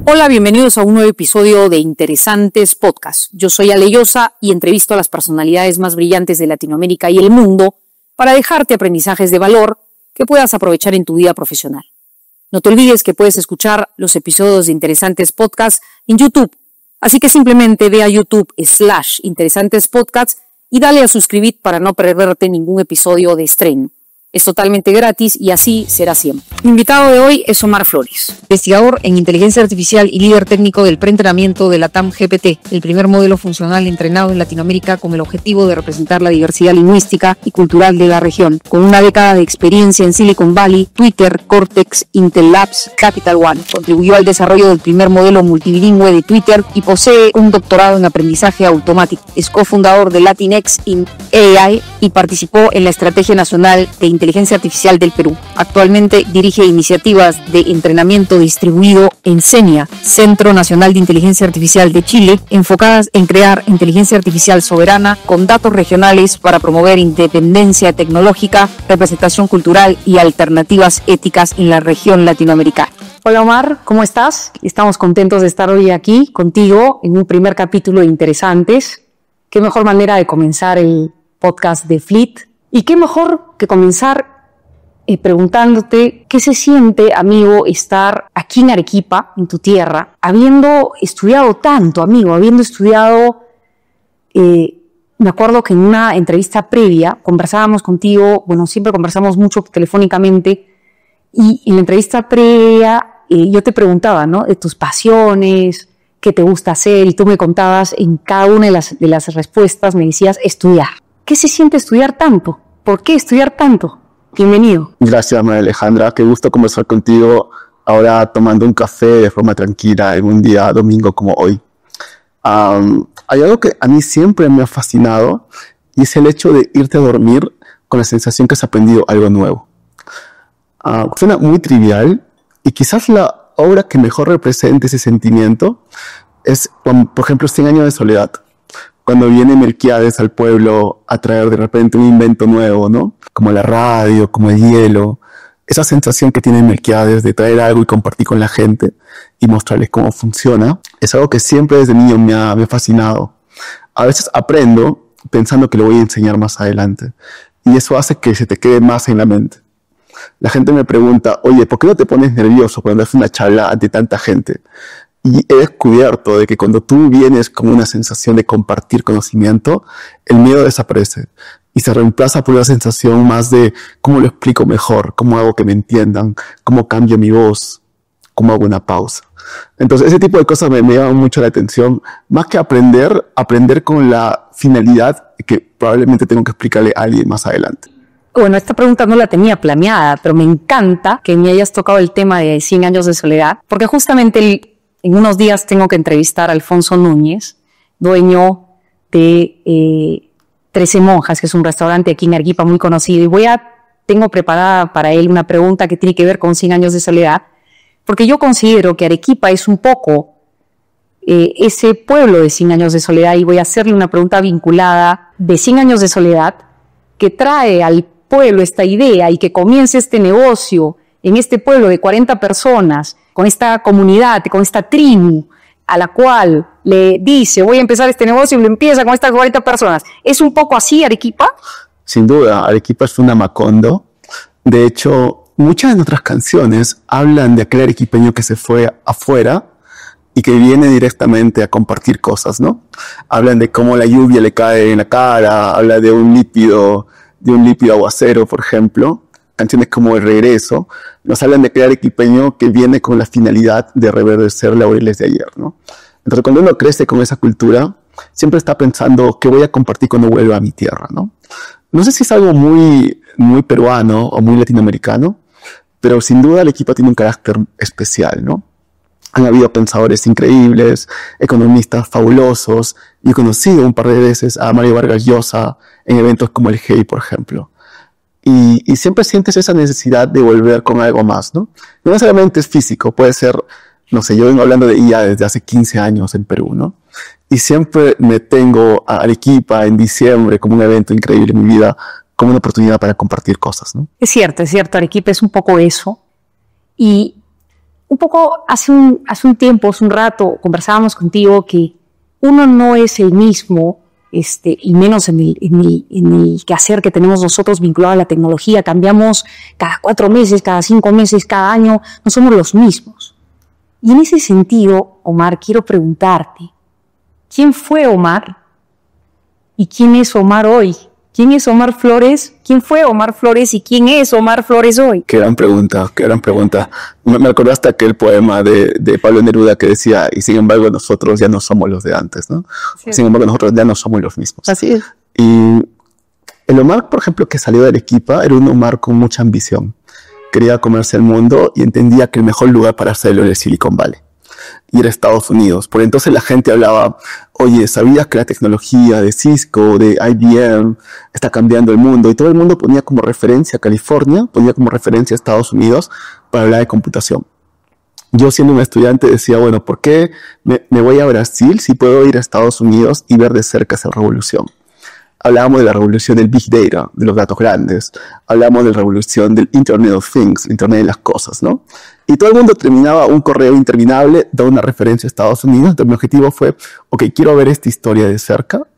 Hola, bienvenidos a un nuevo episodio de Interesantes Podcast. Yo soy Ale Llosa y entrevisto a las personalidades más brillantes de Latinoamérica y el mundo para dejarte aprendizajes de valor que puedas aprovechar en tu vida profesional. No te olvides que puedes escuchar los episodios de Interesantes Podcast en YouTube. Así que simplemente ve a YouTube/Interesantes Podcast y dale a suscribir para no perderte ningún episodio de estreno. Es totalmente gratis y así será siempre. Mi invitado de hoy es Omar Flores, investigador en inteligencia artificial y líder técnico del preentrenamiento de la TAM GPT, el primer modelo funcional entrenado en Latinoamérica con el objetivo de representar la diversidad lingüística y cultural de la región. Con una década de experiencia en Silicon Valley, Twitter, Cortex, Intel Labs, Capital One, contribuyó al desarrollo del primer modelo multilingüe de Twitter y posee un doctorado en aprendizaje automático. Es cofundador de Latinx in AI y participó en la Estrategia Nacional de Inteligencia Artificial del Perú. Actualmente dirige iniciativas de entrenamiento distribuido en CENIA, Centro Nacional de Inteligencia Artificial de Chile, enfocadas en crear inteligencia artificial soberana con datos regionales para promover independencia tecnológica, representación cultural y alternativas éticas en la región latinoamericana. Hola Omar, ¿cómo estás? Estamos contentos de estar hoy aquí contigo en un primer capítulo de Interesantes. Qué mejor manera de comenzar el podcast de Fleet. Y qué mejor que comenzar preguntándote qué se siente, amigo, estar aquí en Arequipa, en tu tierra, habiendo estudiado tanto, amigo, habiendo estudiado, me acuerdo que en una entrevista previa conversábamos contigo, bueno, siempre conversamos mucho telefónicamente, y en la entrevista previa yo te preguntaba, ¿no?, de tus pasiones, qué te gusta hacer, y tú me contabas en cada una de las respuestas, me decías estudiar. ¿Qué se siente estudiar tanto? ¿Por qué estudiar tanto? Bienvenido. Gracias, María Alejandra. Qué gusto conversar contigo ahora tomando un café de forma tranquila en un día domingo como hoy. Hay algo que a mí siempre me ha fascinado y es el hecho de irte a dormir con la sensación que has aprendido algo nuevo. Suena muy trivial y quizás la obra que mejor representa ese sentimiento es, por ejemplo, 100 años de soledad. Cuando viene Melquiades al pueblo a traer de repente un invento nuevo, ¿no? Como la radio, como el hielo. Esa sensación que tiene Melquiades de traer algo y compartir con la gente y mostrarles cómo funciona, es algo que siempre desde niño me ha fascinado. A veces aprendo pensando que lo voy a enseñar más adelante. Y eso hace que se te quede más en la mente. La gente me pregunta, oye, ¿por qué no te pones nervioso cuando haces una charla ante tanta gente? Y he descubierto de que cuando tú vienes con una sensación de compartir conocimiento, el miedo desaparece y se reemplaza por una sensación más de cómo lo explico mejor, cómo hago que me entiendan, cómo cambio mi voz, cómo hago una pausa. Entonces, ese tipo de cosas me llaman mucho la atención. Más que aprender con la finalidad que probablemente tengo que explicarle a alguien más adelante. Bueno, esta pregunta no la tenía planeada, pero me encanta que me hayas tocado el tema de 100 años de soledad, porque justamente en unos días tengo que entrevistar a Alfonso Núñez, dueño de 13 Monjas, que es un restaurante aquí en Arequipa muy conocido, y tengo preparada para él una pregunta que tiene que ver con 100 años de soledad, porque yo considero que Arequipa es un poco ese pueblo de 100 años de soledad, y voy a hacerle una pregunta vinculada de 100 años de soledad que trae al pueblo esta idea y que comience este negocio en este pueblo de 40 personas, con esta comunidad, con esta tribu, a la cual le dice, voy a empezar este negocio y lo empieza con estas 40 personas. ¿Es un poco así Arequipa? Sin duda, Arequipa es una Macondo. De hecho, muchas de nuestras canciones hablan de aquel arequipeño que se fue afuera y que viene directamente a compartir cosas, ¿no? Hablan de cómo la lluvia le cae en la cara, habla de un lípido aguacero, por ejemplo. Canciones como El Regreso nos hablan de aquel arequipeño que viene con la finalidad de reverdecer laureles de ayer, ¿no? Entonces, cuando uno crece con esa cultura, siempre está pensando qué voy a compartir cuando vuelva a mi tierra, ¿no? No sé si es algo muy, muy peruano o muy latinoamericano, pero sin duda Arequipa tiene un carácter especial, ¿no? Han habido pensadores increíbles, economistas fabulosos, y he conocido un par de veces a Mario Vargas Llosa en eventos como el GEI, por ejemplo. Y siempre sientes esa necesidad de volver con algo más, ¿no? No necesariamente es físico, puede ser, no sé, yo vengo hablando de IA desde hace 15 años en Perú, ¿no? Y siempre me tengo a Arequipa en diciembre como un evento increíble en mi vida, como una oportunidad para compartir cosas, ¿no? Es cierto, Arequipa es un poco eso. Y un poco hace un tiempo, hace un rato, conversábamos contigo que uno no es el mismo, y menos en el quehacer que tenemos nosotros vinculado a la tecnología. Cambiamos cada 4 meses, cada 5 meses, cada año, no somos los mismos. Y en ese sentido, Omar, quiero preguntarte, ¿quién fue Omar? ¿Y quién es Omar hoy? ¿Quién es Omar Flores? ¿Quién fue Omar Flores y quién es Omar Flores hoy? Qué gran pregunta, qué gran pregunta. Me acordaste aquel poema de Pablo Neruda que decía, y sin embargo nosotros ya no somos los de antes, ¿no? Sí. Sin embargo nosotros ya no somos los mismos. Así es. Y el Omar, por ejemplo, que salió de Arequipa, era un Omar con mucha ambición. Quería comerse el mundo y entendía que el mejor lugar para hacerlo era el Silicon Valley. Y era Estados Unidos. Por entonces la gente hablaba, oye, ¿sabías que la tecnología de Cisco, de IBM, está cambiando el mundo? Y todo el mundo ponía como referencia a California, ponía como referencia a Estados Unidos para hablar de computación. Yo, siendo un estudiante, decía, bueno, ¿por qué me voy a Brasil si puedo ir a Estados Unidos y ver de cerca esa revolución? Hablábamos de la revolución del Big Data, de los datos grandes. Hablábamos de la revolución del Internet of Things, el Internet de las cosas, ¿no? Y todo el mundo terminaba un correo interminable, daba una referencia a Estados Unidos. Entonces mi objetivo fue, ok, quiero ver esta historia de cerca.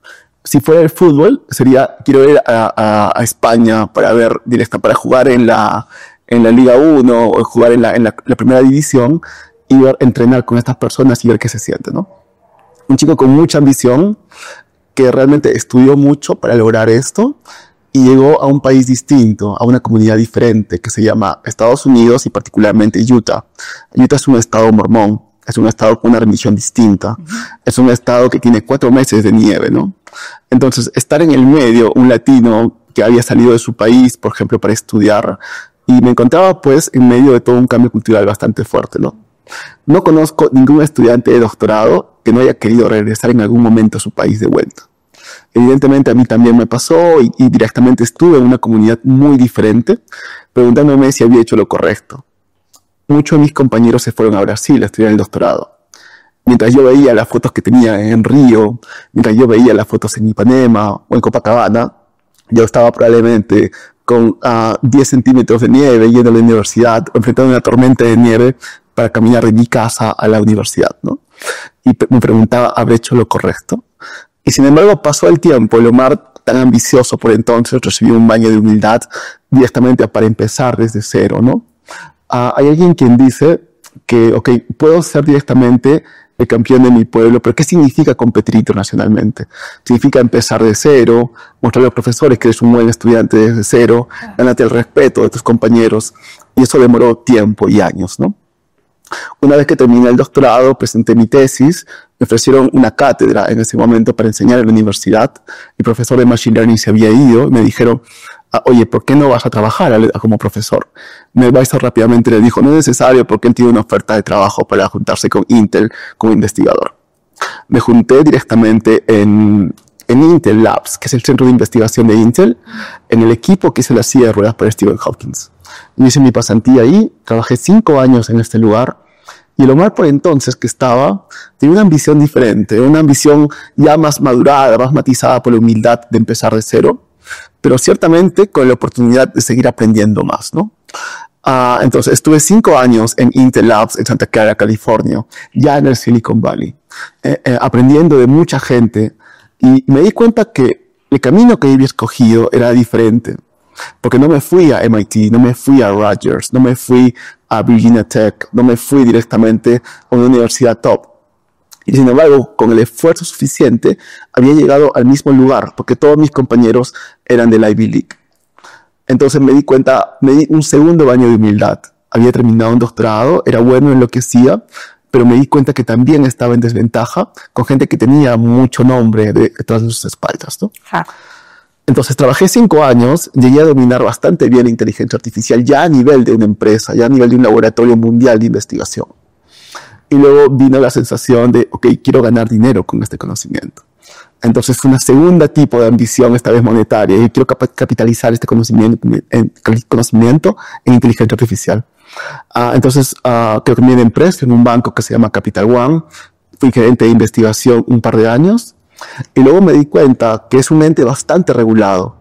Si fuera el fútbol, sería, quiero ir a España para ver directa, para jugar en la Liga 1 o jugar en la primera división y entrenar con estas personas y ver qué se siente, ¿no? Un chico con mucha ambición, que realmente estudió mucho para lograr esto y llegó a un país distinto, a una comunidad diferente que se llama Estados Unidos y particularmente Utah. Utah es un estado mormón, es un estado con una religión distinta, es un estado que tiene 4 meses de nieve, ¿no? Entonces, estar en el medio, un latino que había salido de su país, por ejemplo, para estudiar, y me encontraba pues en medio de todo un cambio cultural bastante fuerte, ¿no? No conozco ningún estudiante de doctorado que no haya querido regresar en algún momento a su país de vuelta. Evidentemente a mí también me pasó y directamente estuve en una comunidad muy diferente, preguntándome si había hecho lo correcto. Muchos de mis compañeros se fueron a Brasil a estudiar el doctorado. Mientras yo veía las fotos que tenía en Río, mientras yo veía las fotos en Ipanema o en Copacabana, yo estaba probablemente con 10 centímetros de nieve yendo a la universidad, enfrentando una tormenta de nieve para caminar de mi casa a la universidad, ¿no? Y me preguntaba, ¿habré hecho lo correcto? Y sin embargo pasó el tiempo, el Omar tan ambicioso por entonces recibió un baño de humildad directamente para empezar desde cero, ¿no? Hay alguien quien dice que, ok, puedo ser directamente el campeón de mi pueblo, pero ¿qué significa competir internacionalmente? Significa empezar de cero, mostrar a los profesores que eres un buen estudiante desde cero, ganarte el respeto de tus compañeros, y eso demoró tiempo y años, ¿no? Una vez que terminé el doctorado, presenté mi tesis, me ofrecieron una cátedra en ese momento para enseñar en la universidad. El profesor de Machine Learning se había ido y me dijeron, oye, ¿por qué no vas a trabajar como profesor? Mi advisor rápidamente le dijo, no es necesario porque él tiene una oferta de trabajo para juntarse con Intel como investigador. Me junté directamente en Intel Labs, que es el centro de investigación de Intel, en el equipo que hizo la silla de ruedas para Stephen Hawking. Yo hice mi pasantía ahí, trabajé 5 años en este lugar, y el Omar por entonces que estaba, tenía una ambición diferente, una ambición ya más madurada, más matizada por la humildad de empezar de cero, pero ciertamente con la oportunidad de seguir aprendiendo más, ¿no? Entonces estuve 5 años en Intel Labs en Santa Clara, California, ya en el Silicon Valley, aprendiendo de mucha gente, y me di cuenta que el camino que había escogido era diferente. Porque no me fui a MIT, no me fui a Rutgers, no me fui a Virginia Tech, no me fui directamente a una universidad top. Y sin embargo, con el esfuerzo suficiente, había llegado al mismo lugar, porque todos mis compañeros eran del Ivy League. Entonces me di cuenta, me di un segundo baño de humildad. Había terminado un doctorado, era bueno en lo que hacía, pero me di cuenta que también estaba en desventaja con gente que tenía mucho nombre detrás de sus espaldas, ¿no? Entonces trabajé 5 años, llegué a dominar bastante bien la inteligencia artificial ya a nivel de una empresa, ya a nivel de un laboratorio mundial de investigación. Y luego vino la sensación de, ok, quiero ganar dinero con este conocimiento. Entonces fue una segunda tipo de ambición, esta vez monetaria, y quiero capitalizar este conocimiento en inteligencia artificial. Entonces creo que me di empresa en un banco que se llama Capital One, fui gerente de investigación un par de años, y luego me di cuenta que es un ente bastante regulado,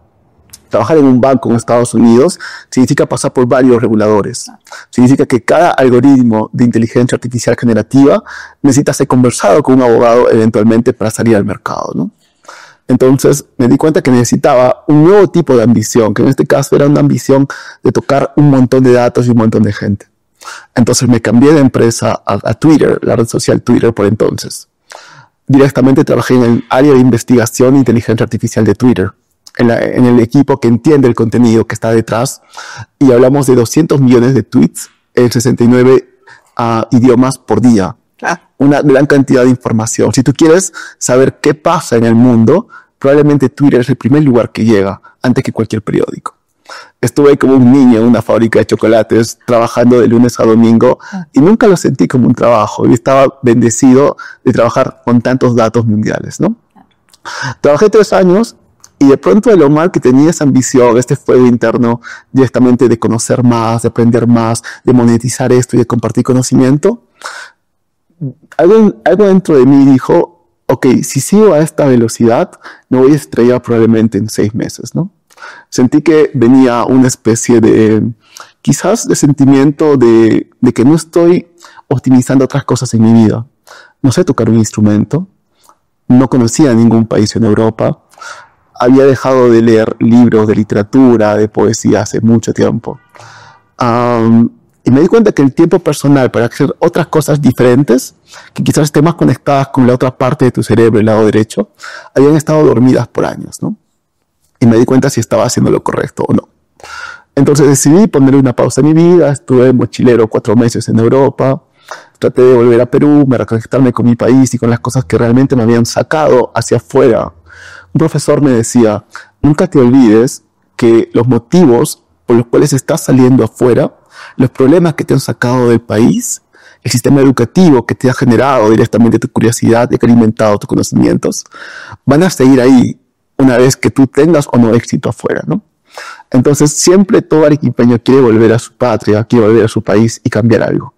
trabajar en un banco en Estados Unidos significa pasar por varios reguladores. Significa que cada algoritmo de inteligencia artificial generativa necesita ser conversado con un abogado eventualmente para salir al mercado, ¿no? Entonces me di cuenta que necesitaba un nuevo tipo de ambición, que en este caso era una ambición de tocar un montón de datos y un montón de gente. Entonces me cambié de empresa a Twitter, la red social Twitter por entonces. Directamente trabajé en el área de investigación e inteligencia artificial de Twitter, en el equipo que entiende el contenido que está detrás, y hablamos de 200 millones de tweets en 69 idiomas por día. Una gran cantidad de información. Si tú quieres saber qué pasa en el mundo, probablemente Twitter es el primer lugar que llega antes que cualquier periódico. Estuve como un niño en una fábrica de chocolates trabajando de lunes a domingo y nunca lo sentí como un trabajo. Yo estaba bendecido de trabajar con tantos datos mundiales, ¿no? Trabajé 3 años y de pronto de lo mal que tenía esa ambición, este fuego interno directamente de conocer más, de aprender más, de monetizar esto y de compartir conocimiento, algo dentro de mí dijo, ok, si sigo a esta velocidad, me voy a estrellar probablemente en 6 meses, ¿no? Sentí que venía una especie de, quizás de sentimiento de que no estoy optimizando otras cosas en mi vida. No sé tocar un instrumento, no conocía ningún país en Europa, había dejado de leer libros de literatura, de poesía hace mucho tiempo. Y me di cuenta que el tiempo personal para hacer otras cosas diferentes, que quizás estén más conectadas con la otra parte de tu cerebro, el lado derecho, habían estado dormidas por años, ¿no? Y me di cuenta si estaba haciendo lo correcto o no. Entonces decidí ponerle una pausa a mi vida, estuve mochilero 4 meses en Europa, traté de volver a Perú, me reconectarme con mi país y con las cosas que realmente me habían sacado hacia afuera. Un profesor me decía, nunca te olvides que los motivos por los cuales estás saliendo afuera, los problemas que te han sacado del país, el sistema educativo que te ha generado directamente tu curiosidad y que ha alimentado tus conocimientos, van a seguir ahí una vez que tú tengas o no éxito afuera, ¿no? Entonces siempre todo arequipeño quiere volver a su patria, quiere volver a su país y cambiar algo.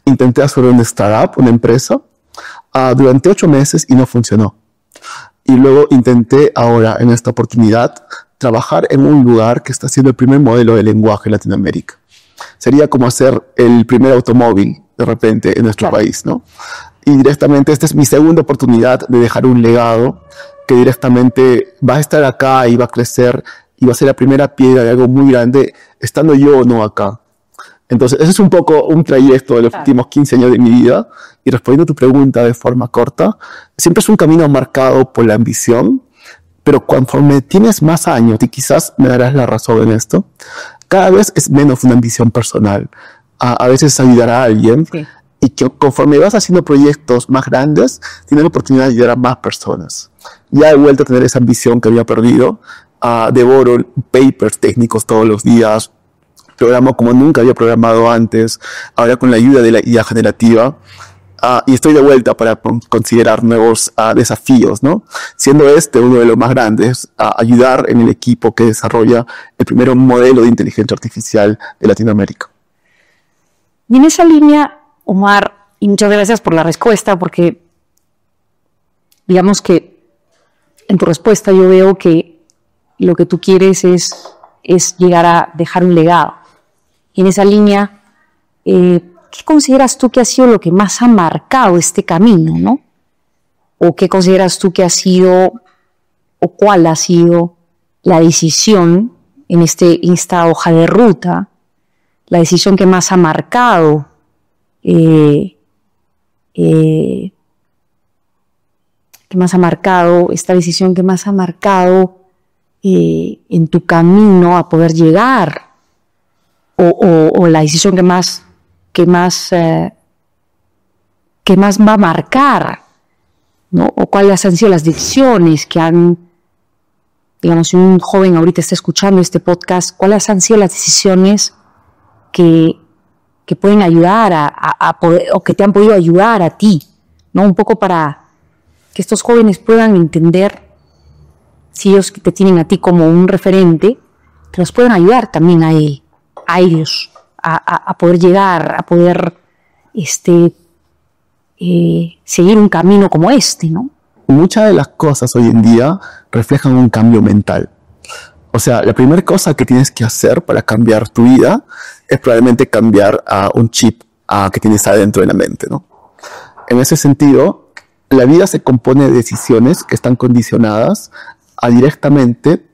Intenté hacer una startup, una empresa, durante 8 meses y no funcionó. Y luego intenté ahora, en esta oportunidad, trabajar en un lugar que está haciendo el primer modelo de lenguaje en Latinoamérica. Sería como hacer el primer automóvil, de repente, en nuestro país, ¿no? Y directamente, esta es mi segunda oportunidad de dejar un legado que directamente va a estar acá y va a crecer y va a ser la primera piedra de algo muy grande, estando yo o no acá. Entonces, ese es un poco un trayecto de los últimos 15 años de mi vida. Y respondiendo a tu pregunta de forma corta, siempre es un camino marcado por la ambición, pero conforme tienes más años, y quizás me darás la razón en esto, cada vez es menos una ambición personal. A veces ayudar a alguien, sí. Y que conforme vas haciendo proyectos más grandes, tienes la oportunidad de ayudar a más personas. Ya he vuelto a tener esa ambición que había perdido. Devoro papers técnicos todos los días, programo como nunca había programado antes, ahora con la ayuda de la IA generativa, y estoy de vuelta para considerar nuevos desafíos, ¿no? Siendo uno de los más grandes, ayudar en el equipo que desarrolla el primer modelo de inteligencia artificial de Latinoamérica. Y en esa línea, Omar, y muchas gracias por la respuesta, porque digamos que en tu respuesta yo veo que lo que tú quieres es llegar a dejar un legado. Y en esa línea, ¿qué consideras tú que ha sido lo que más ha marcado este camino, ¿no? ¿O qué consideras tú que ha sido, o cuál ha sido la decisión en esta hoja de ruta, la decisión que más ha marcado, esta decisión que más ha marcado en tu camino a poder llegar? O la decisión que más va a marcar, ¿no? O cuáles han sido las decisiones que han, digamos, si un joven ahorita está escuchando este podcast, cuáles han sido las decisiones que pueden ayudar a poder, o que te han podido ayudar a ti, ¿no? Un poco para que estos jóvenes puedan entender, si ellos te tienen a ti como un referente, que los puedan ayudar también a ellos, a poder llegar, a poder seguir un camino como ¿no? Muchas de las cosas hoy en día reflejan un cambio mental. O sea, la primera cosa que tienes que hacer para cambiar tu vida es probablemente cambiar a un chip que tienes adentro de la mente, ¿no? En ese sentido, la vida se compone de decisiones que están condicionadas directamente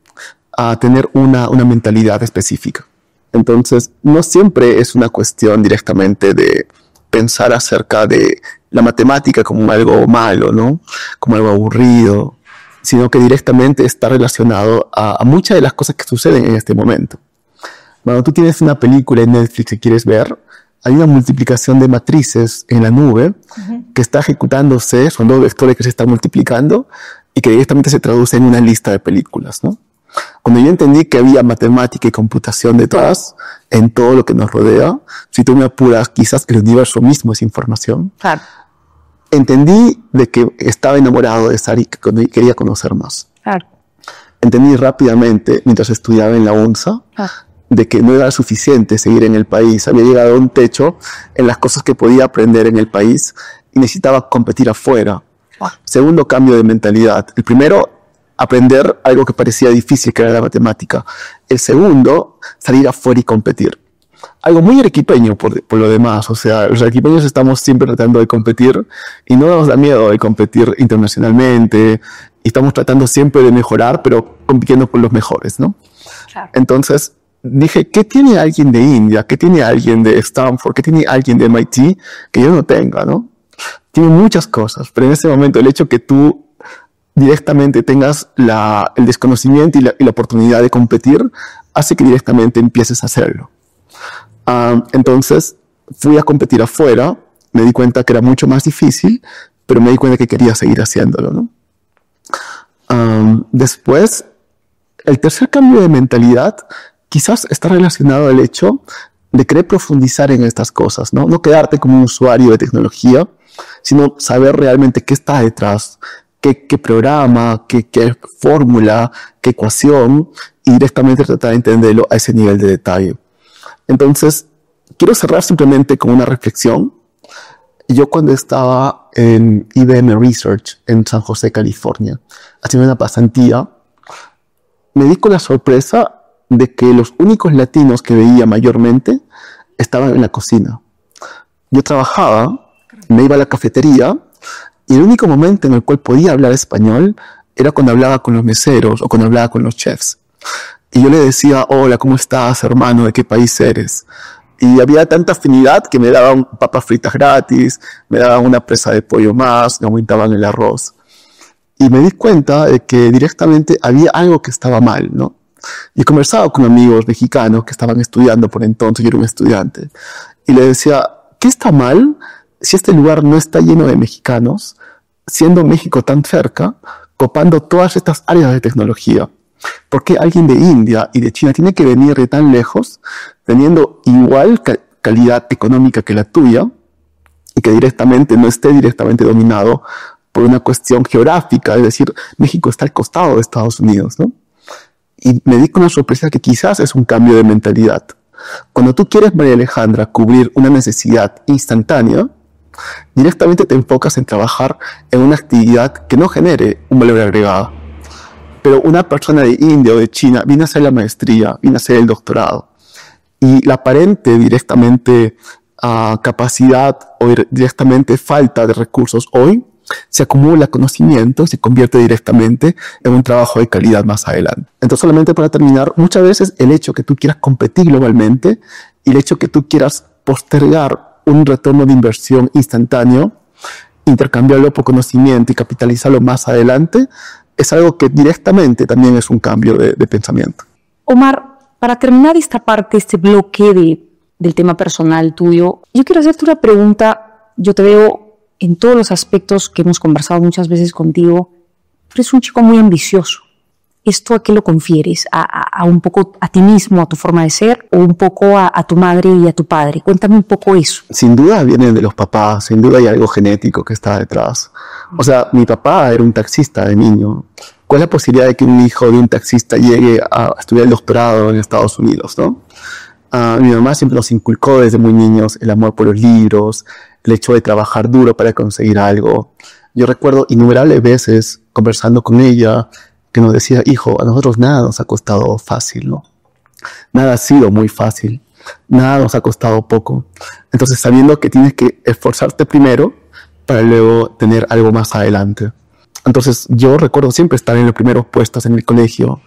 a tener una mentalidad específica. Entonces, no siempre es una cuestión directamente de pensar acerca de la matemática como algo malo, ¿no? Como algo aburrido, sino que directamente está relacionado a muchas de las cosas que suceden en este momento. Cuando tú tienes una película en Netflix que quieres ver, hay una multiplicación de matrices en la nube que está ejecutándose, son dos vectores que se están multiplicando y que directamente se traduce en una lista de películas, ¿no? Cuando yo entendí que había matemática y computación detrás en todo lo que nos rodea, si tú me apuras, quizás el universo mismo es información. Claro. Entendí de que estaba enamorado de Sari y quería conocer más. Claro. Entendí rápidamente, mientras estudiaba en la UNSA, de que no era suficiente seguir en el país. Había llegado a un techo en las cosas que podía aprender en el país y necesitaba competir afuera. Segundo cambio de mentalidad. El primero, aprender algo que parecía difícil, que era la matemática. El segundo, salir afuera y competir. Algo muy arequipeño por lo demás. O sea, los arequipeños estamos siempre tratando de competir y no nos da miedo de competir internacionalmente. Y estamos tratando siempre de mejorar, pero compitiendo con los mejores, ¿no? Claro. Entonces dije, ¿qué tiene alguien de India? ¿Qué tiene alguien de Stanford? ¿Qué tiene alguien de MIT que yo no tenga, no? Tiene muchas cosas, pero en ese momento el hecho que tú directamente tengas el desconocimiento y la oportunidad de competir hace que directamente empieces a hacerlo. Entonces fui a competir afuera, me di cuenta que era mucho más difícil, pero me di cuenta que quería seguir haciéndolo, ¿no? Después, el tercer cambio de mentalidad quizás está relacionado al hecho de querer profundizar en estas cosas, ¿no? No quedarte como un usuario de tecnología, sino saber realmente qué está detrás, qué programa, qué fórmula, qué ecuación, y directamente tratar de entenderlo a ese nivel de detalle. Entonces, quiero cerrar simplemente con una reflexión. Yo cuando estaba en IBM Research en San José, California, haciendo una pasantía, me di con la sorpresa de que los únicos latinos que veía mayormente estaban en la cocina. Yo trabajaba, me iba a la cafetería, y el único momento en el cual podía hablar español era cuando hablaba con los meseros o cuando hablaba con los chefs. Y yo le decía, hola, ¿cómo estás, hermano? ¿De qué país eres? Y había tanta afinidad que me daban papas fritas gratis, me daban una presa de pollo más, me aumentaban el arroz. Y me di cuenta de que directamente había algo que estaba mal, ¿no? Y conversaba con amigos mexicanos que estaban estudiando por entonces, yo era un estudiante. Y le decía, ¿qué está mal si este lugar no está lleno de mexicanos, siendo México tan cerca, copando todas estas áreas de tecnología? ¿Por qué alguien de India y de China tiene que venir de tan lejos, teniendo igual calidad económica que la tuya, y que directamente no esté directamente dominado por una cuestión geográfica? Es decir, México está al costado de Estados Unidos, ¿no? Y me di con una sorpresa que quizás es un cambio de mentalidad. Cuando tú quieres, María Alejandra, cubrir una necesidad instantánea, directamente te enfocas en trabajar en una actividad que no genere un valor agregado. Pero una persona de India o de China viene a hacer la maestría, viene a hacer el doctorado. Y la aparente directamente capacidad o directamente falta de recursos hoy se acumula conocimiento, se convierte directamente en un trabajo de calidad más adelante. Entonces, solamente para terminar, muchas veces el hecho que tú quieras competir globalmente y el hecho que tú quieras postergar un retorno de inversión instantáneo, intercambiarlo por conocimiento y capitalizarlo más adelante, es algo que directamente también es un cambio de pensamiento. Omar, para terminar esta parte, este bloque del tema personal tuyo, yo quiero hacerte una pregunta. Yo te veo en todos los aspectos que hemos conversado muchas veces contigo. Eres un chico muy ambicioso. ¿Esto a qué lo confieres? ¿A un poco a ti mismo, a tu forma de ser, o un poco a tu madre y a tu padre? Cuéntame un poco eso. Sin duda viene de los papás, sin duda hay algo genético que está detrás. O sea, mi papá era un taxista de niño. ¿Cuál es la posibilidad de que un hijo de un taxista llegue a estudiar el doctorado en Estados Unidos, no? Mi mamá siempre nos inculcó desde muy niños el amor por los libros, el hecho de trabajar duro para conseguir algo. Yo recuerdo innumerables veces conversando con ella que nos decía, hijo, a nosotros nada nos ha costado fácil, ¿no? Nada ha sido muy fácil, nada nos ha costado poco. Entonces, sabiendo que tienes que esforzarte primero para luego tener algo más adelante. Entonces, yo recuerdo siempre estar en los primeros puestos en el colegio,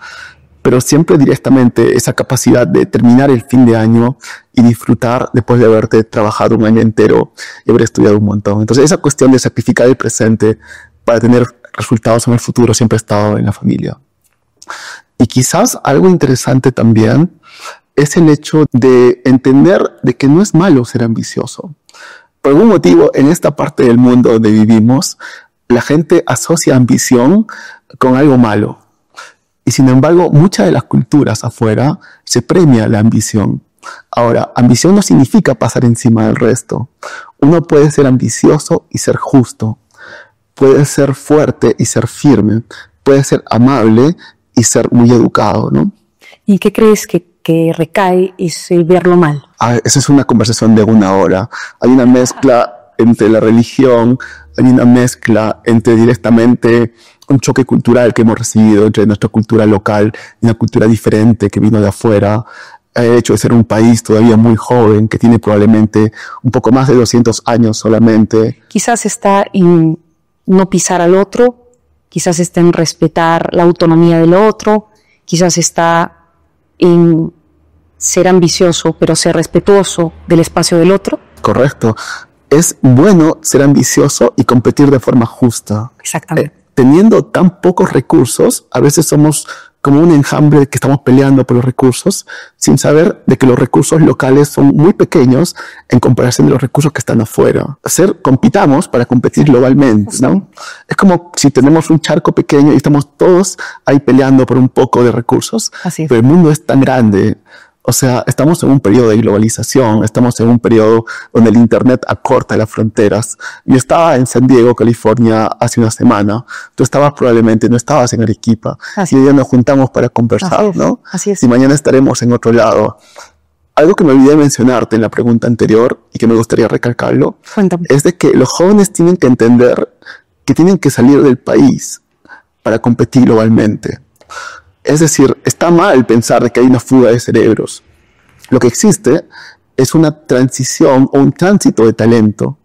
pero siempre directamente esa capacidad de terminar el fin de año y disfrutar después de haberte trabajado un año entero y haber estudiado un montón. Entonces, esa cuestión de sacrificar el presente para tener resultados en el futuro siempre ha estado en la familia. Y quizás algo interesante también es el hecho de entender de que no es malo ser ambicioso. Por algún motivo, en esta parte del mundo donde vivimos, la gente asocia ambición con algo malo. Y sin embargo, muchas de las culturas afuera se premia la ambición. Ahora, ambición no significa pasar encima del resto. Uno puede ser ambicioso y ser justo. Puede ser fuerte y ser firme. Puede ser amable y ser muy educado, ¿no? ¿Y qué crees que recae ese verlo mal? Esa es una conversación de 1 hora. Hay una mezcla entre la religión, hay una mezcla entre directamente un choque cultural que hemos recibido entre nuestra cultura local y una cultura diferente que vino de afuera. El hecho de ser un país todavía muy joven, que tiene probablemente un poco más de 200 años solamente. Quizás está en no pisar al otro, quizás está en respetar la autonomía del otro, quizás está en ser ambicioso, pero ser respetuoso del espacio del otro. Correcto. Es bueno ser ambicioso y competir de forma justa. Exactamente. Teniendo tan pocos recursos, a veces somos como un enjambre que estamos peleando por los recursos sin saber de que los recursos locales son muy pequeños en comparación de los recursos que están afuera. Compitamos para competir globalmente, ¿no? Es como si tenemos un charco pequeño y estamos todos ahí peleando por un poco de recursos, Así es. Pero el mundo es tan grande. O sea, estamos en un periodo de globalización, estamos en un periodo donde el Internet acorta las fronteras. Yo estaba en San Diego, California, hace una semana. Tú probablemente no estabas en Arequipa. Así y hoy día nos juntamos para conversar, ¿no? Así es. Y mañana estaremos en otro lado. Algo que me olvidé mencionarte en la pregunta anterior y que me gustaría recalcarlo, Cuéntame. es de que los jóvenes tienen que entender que tienen que salir del país para competir globalmente. Es decir, está mal pensar de que hay una fuga de cerebros. Lo que existe es una transición o un tránsito de talento.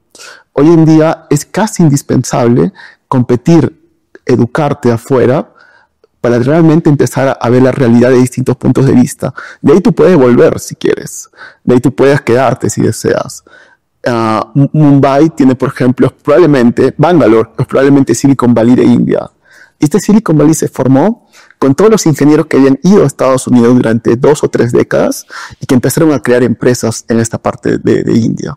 Hoy en día es casi indispensable competir, educarte afuera para realmente empezar a ver la realidad de distintos puntos de vista. De ahí tú puedes volver si quieres. De ahí tú puedes quedarte si deseas. Mumbai tiene, por ejemplo, Bangalore es probablemente Silicon Valley de India. Este Silicon Valley se formó con todos los ingenieros que habían ido a Estados Unidos durante 2 o 3 décadas y que empezaron a crear empresas en esta parte de India.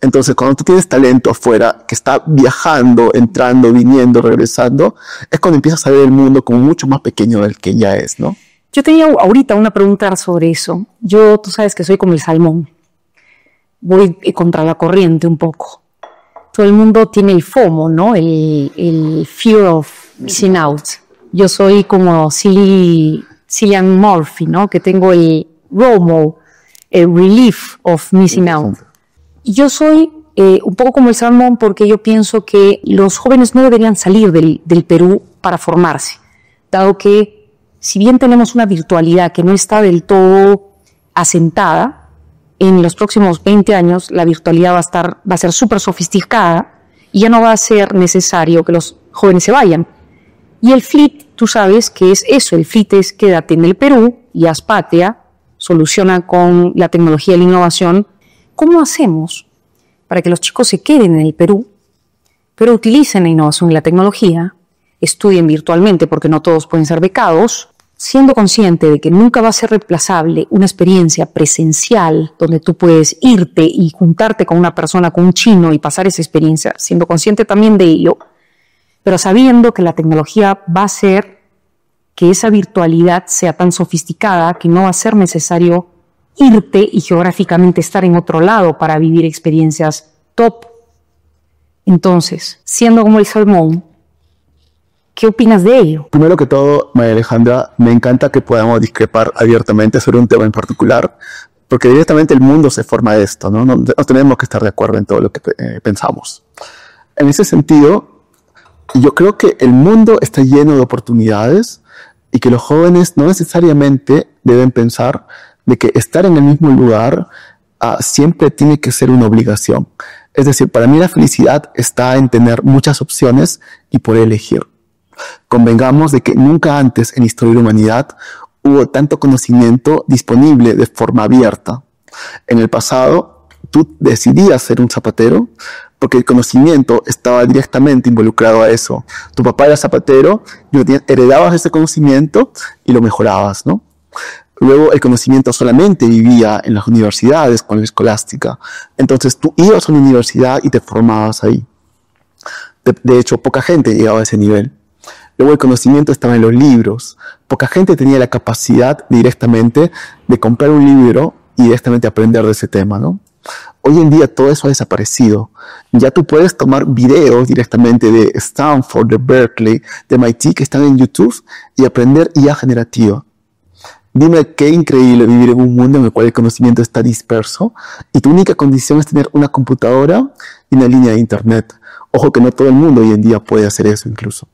Entonces, cuando tú tienes talento afuera, que está viajando, entrando, viniendo, regresando, es cuando empiezas a ver el mundo como mucho más pequeño del que ya es, ¿no? Yo tenía ahorita una pregunta sobre eso. Tú sabes que soy como el salmón. Voy contra la corriente un poco. Todo el mundo tiene el FOMO, ¿no? El fear of missing out. Yo soy como Cillian Murphy, ¿no? Que tengo el ROMO, el relief of missing out. Y yo soy un poco como el salmón porque yo pienso que los jóvenes no deberían salir del Perú para formarse, dado que si bien tenemos una virtualidad que no está del todo asentada, en los próximos 20 años la virtualidad va a ser súper sofisticada y ya no va a ser necesario que los jóvenes se vayan. Y el FLIT, tú sabes que es eso, el FLIT es quédate en el Perú y haz patria, soluciona con la tecnología y la innovación. ¿Cómo hacemos para que los chicos se queden en el Perú, pero utilicen la innovación y la tecnología, estudien virtualmente porque no todos pueden ser becados, siendo consciente de que nunca va a ser reemplazable una experiencia presencial donde tú puedes irte y juntarte con una persona, con un chino y pasar esa experiencia, siendo consciente también de ello, pero sabiendo que la tecnología va a hacer que esa virtualidad sea tan sofisticada que no va a ser necesario irte y geográficamente estar en otro lado para vivir experiencias top. Entonces, siendo como el salmón, ¿qué opinas de ello? Primero que todo, María Alejandra, me encanta que podamos discrepar abiertamente sobre un tema en particular, porque directamente el mundo se forma de esto, ¿no? No tenemos que estar de acuerdo en todo lo que pensamos. En ese sentido, Y yo creo que el mundo está lleno de oportunidades y que los jóvenes no necesariamente deben pensar de que estar en el mismo lugar siempre tiene que ser una obligación. Es decir, para mí la felicidad está en tener muchas opciones y poder elegir. Convengamos de que nunca antes en la historia de la humanidad hubo tanto conocimiento disponible de forma abierta. En el pasado, tú decidías ser un zapatero porque el conocimiento estaba directamente involucrado a eso. Tu papá era zapatero, y heredabas ese conocimiento y lo mejorabas, ¿no? Luego el conocimiento solamente vivía en las universidades con la escolástica. Entonces tú ibas a una universidad y te formabas ahí. De hecho, poca gente llegaba a ese nivel. Luego el conocimiento estaba en los libros. Poca gente tenía la capacidad directamente de comprar un libro y directamente aprender de ese tema, ¿no? Hoy en día todo eso ha desaparecido. Ya tú puedes tomar videos directamente de Stanford, de Berkeley, de MIT que están en YouTube y aprender IA generativa. Dime qué increíble vivir en un mundo en el cual el conocimiento está disperso y tu única condición es tener una computadora y una línea de internet. Ojo que no todo el mundo hoy en día puede hacer eso incluso.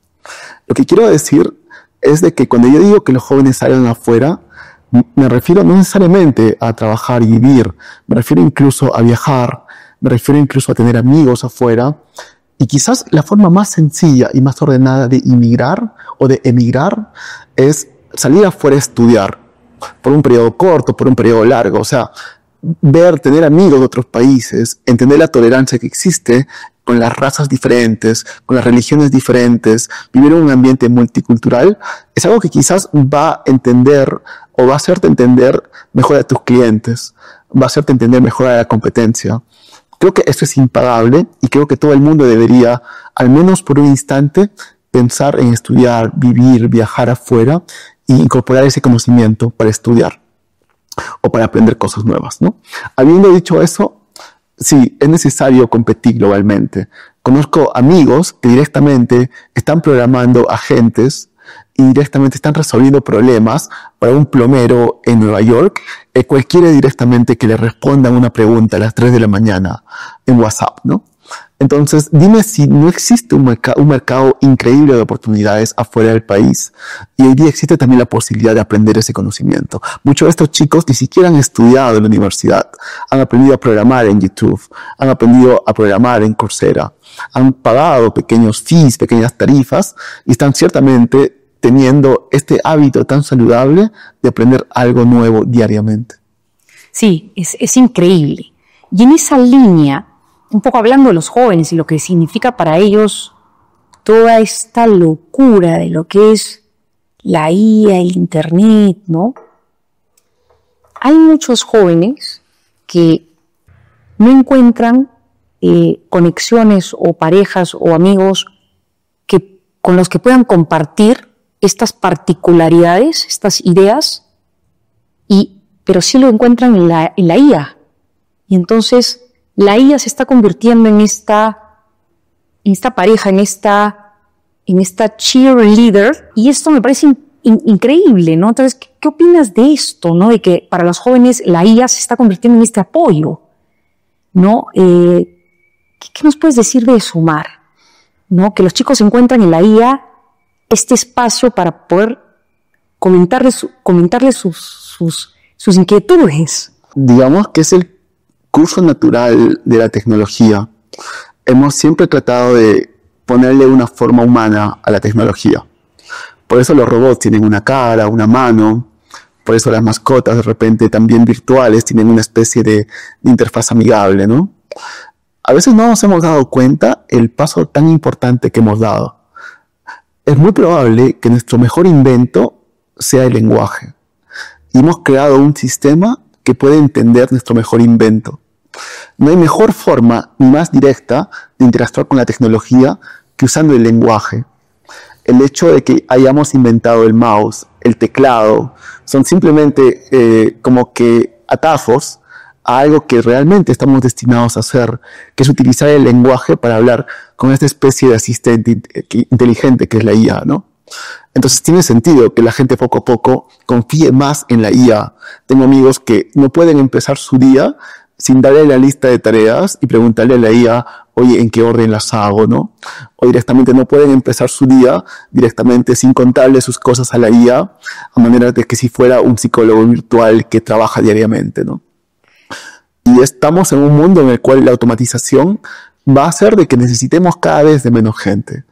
Lo que quiero decir es de que cuando yo digo que los jóvenes salgan afuera, me refiero no necesariamente a trabajar y vivir, me refiero incluso a viajar, me refiero incluso a tener amigos afuera. Y quizás la forma más sencilla y más ordenada de inmigrar o de emigrar es salir afuera a estudiar. Por un periodo corto, por un periodo largo, o sea, tener amigos de otros países, entender la tolerancia que existe con las razas diferentes, con las religiones diferentes, vivir en un ambiente multicultural, es algo que quizás va a entender o va a hacerte entender mejor a tus clientes, va a hacerte entender mejor a la competencia. Creo que esto es impagable y creo que todo el mundo debería, al menos por un instante, pensar en estudiar, vivir, viajar afuera y incorporar ese conocimiento para estudiar o para aprender cosas nuevas, ¿no? Habiendo dicho eso, sí, es necesario competir globalmente. Conozco amigos que directamente están programando agentes y directamente están resolviendo problemas para un plomero en Nueva York, el cual quiere directamente que le respondan una pregunta a las 3 de la mañana en WhatsApp, ¿no? Entonces, dime si no existe un mercado increíble de oportunidades afuera del país. Y hoy día existe también la posibilidad de aprender ese conocimiento. Muchos de estos chicos ni siquiera han estudiado en la universidad. Han aprendido a programar en YouTube. Han aprendido a programar en Coursera. Han pagado pequeños fees, pequeñas tarifas. Y están ciertamente teniendo este hábito tan saludable de aprender algo nuevo diariamente. Sí, es increíble. Y en esa línea, un poco hablando de los jóvenes y lo que significa para ellos toda esta locura de lo que es la IA, el Internet, ¿no? Hay muchos jóvenes que no encuentran conexiones o parejas o amigos con los que puedan compartir estas particularidades, estas ideas, pero sí lo encuentran en la IA. Y entonces la IA se está convirtiendo en esta pareja, en esta cheerleader, y esto me parece increíble, ¿no? Entonces, ¿qué opinas de esto, no? De que para los jóvenes la IA se está convirtiendo en este apoyo, ¿no? ¿Qué nos puedes decir de eso, Omar? ¿No? Que los chicos encuentran en la IA este espacio para poder comentarles sus inquietudes. Digamos que es el curso natural de la tecnología. Hemos siempre tratado de ponerle una forma humana a la tecnología. Por eso los robots tienen una cara, una mano. Por eso las mascotas de repente también virtuales tienen una especie de interfaz amigable, ¿no? A veces no nos hemos dado cuenta el paso tan importante que hemos dado. Es muy probable que nuestro mejor invento sea el lenguaje. Y hemos creado un sistema que puede entender nuestro mejor invento. No hay mejor forma ni más directa de interactuar con la tecnología que usando el lenguaje. El hecho de que hayamos inventado el mouse, el teclado, son simplemente como que atajos a algo que realmente estamos destinados a hacer, que es utilizar el lenguaje para hablar con esta especie de asistente inteligente que es la IA, ¿no? Entonces tiene sentido que la gente poco a poco confíe más en la IA. Tengo amigos que no pueden empezar su día sin darle la lista de tareas y preguntarle a la IA, oye, ¿en qué orden las hago, no? O directamente no pueden empezar su día directamente sin contarle sus cosas a la IA, a manera de que si fuera un psicólogo virtual que trabaja diariamente, ¿no? Y estamos en un mundo en el cual la automatización va a hacer de que necesitemos cada vez de menos gente.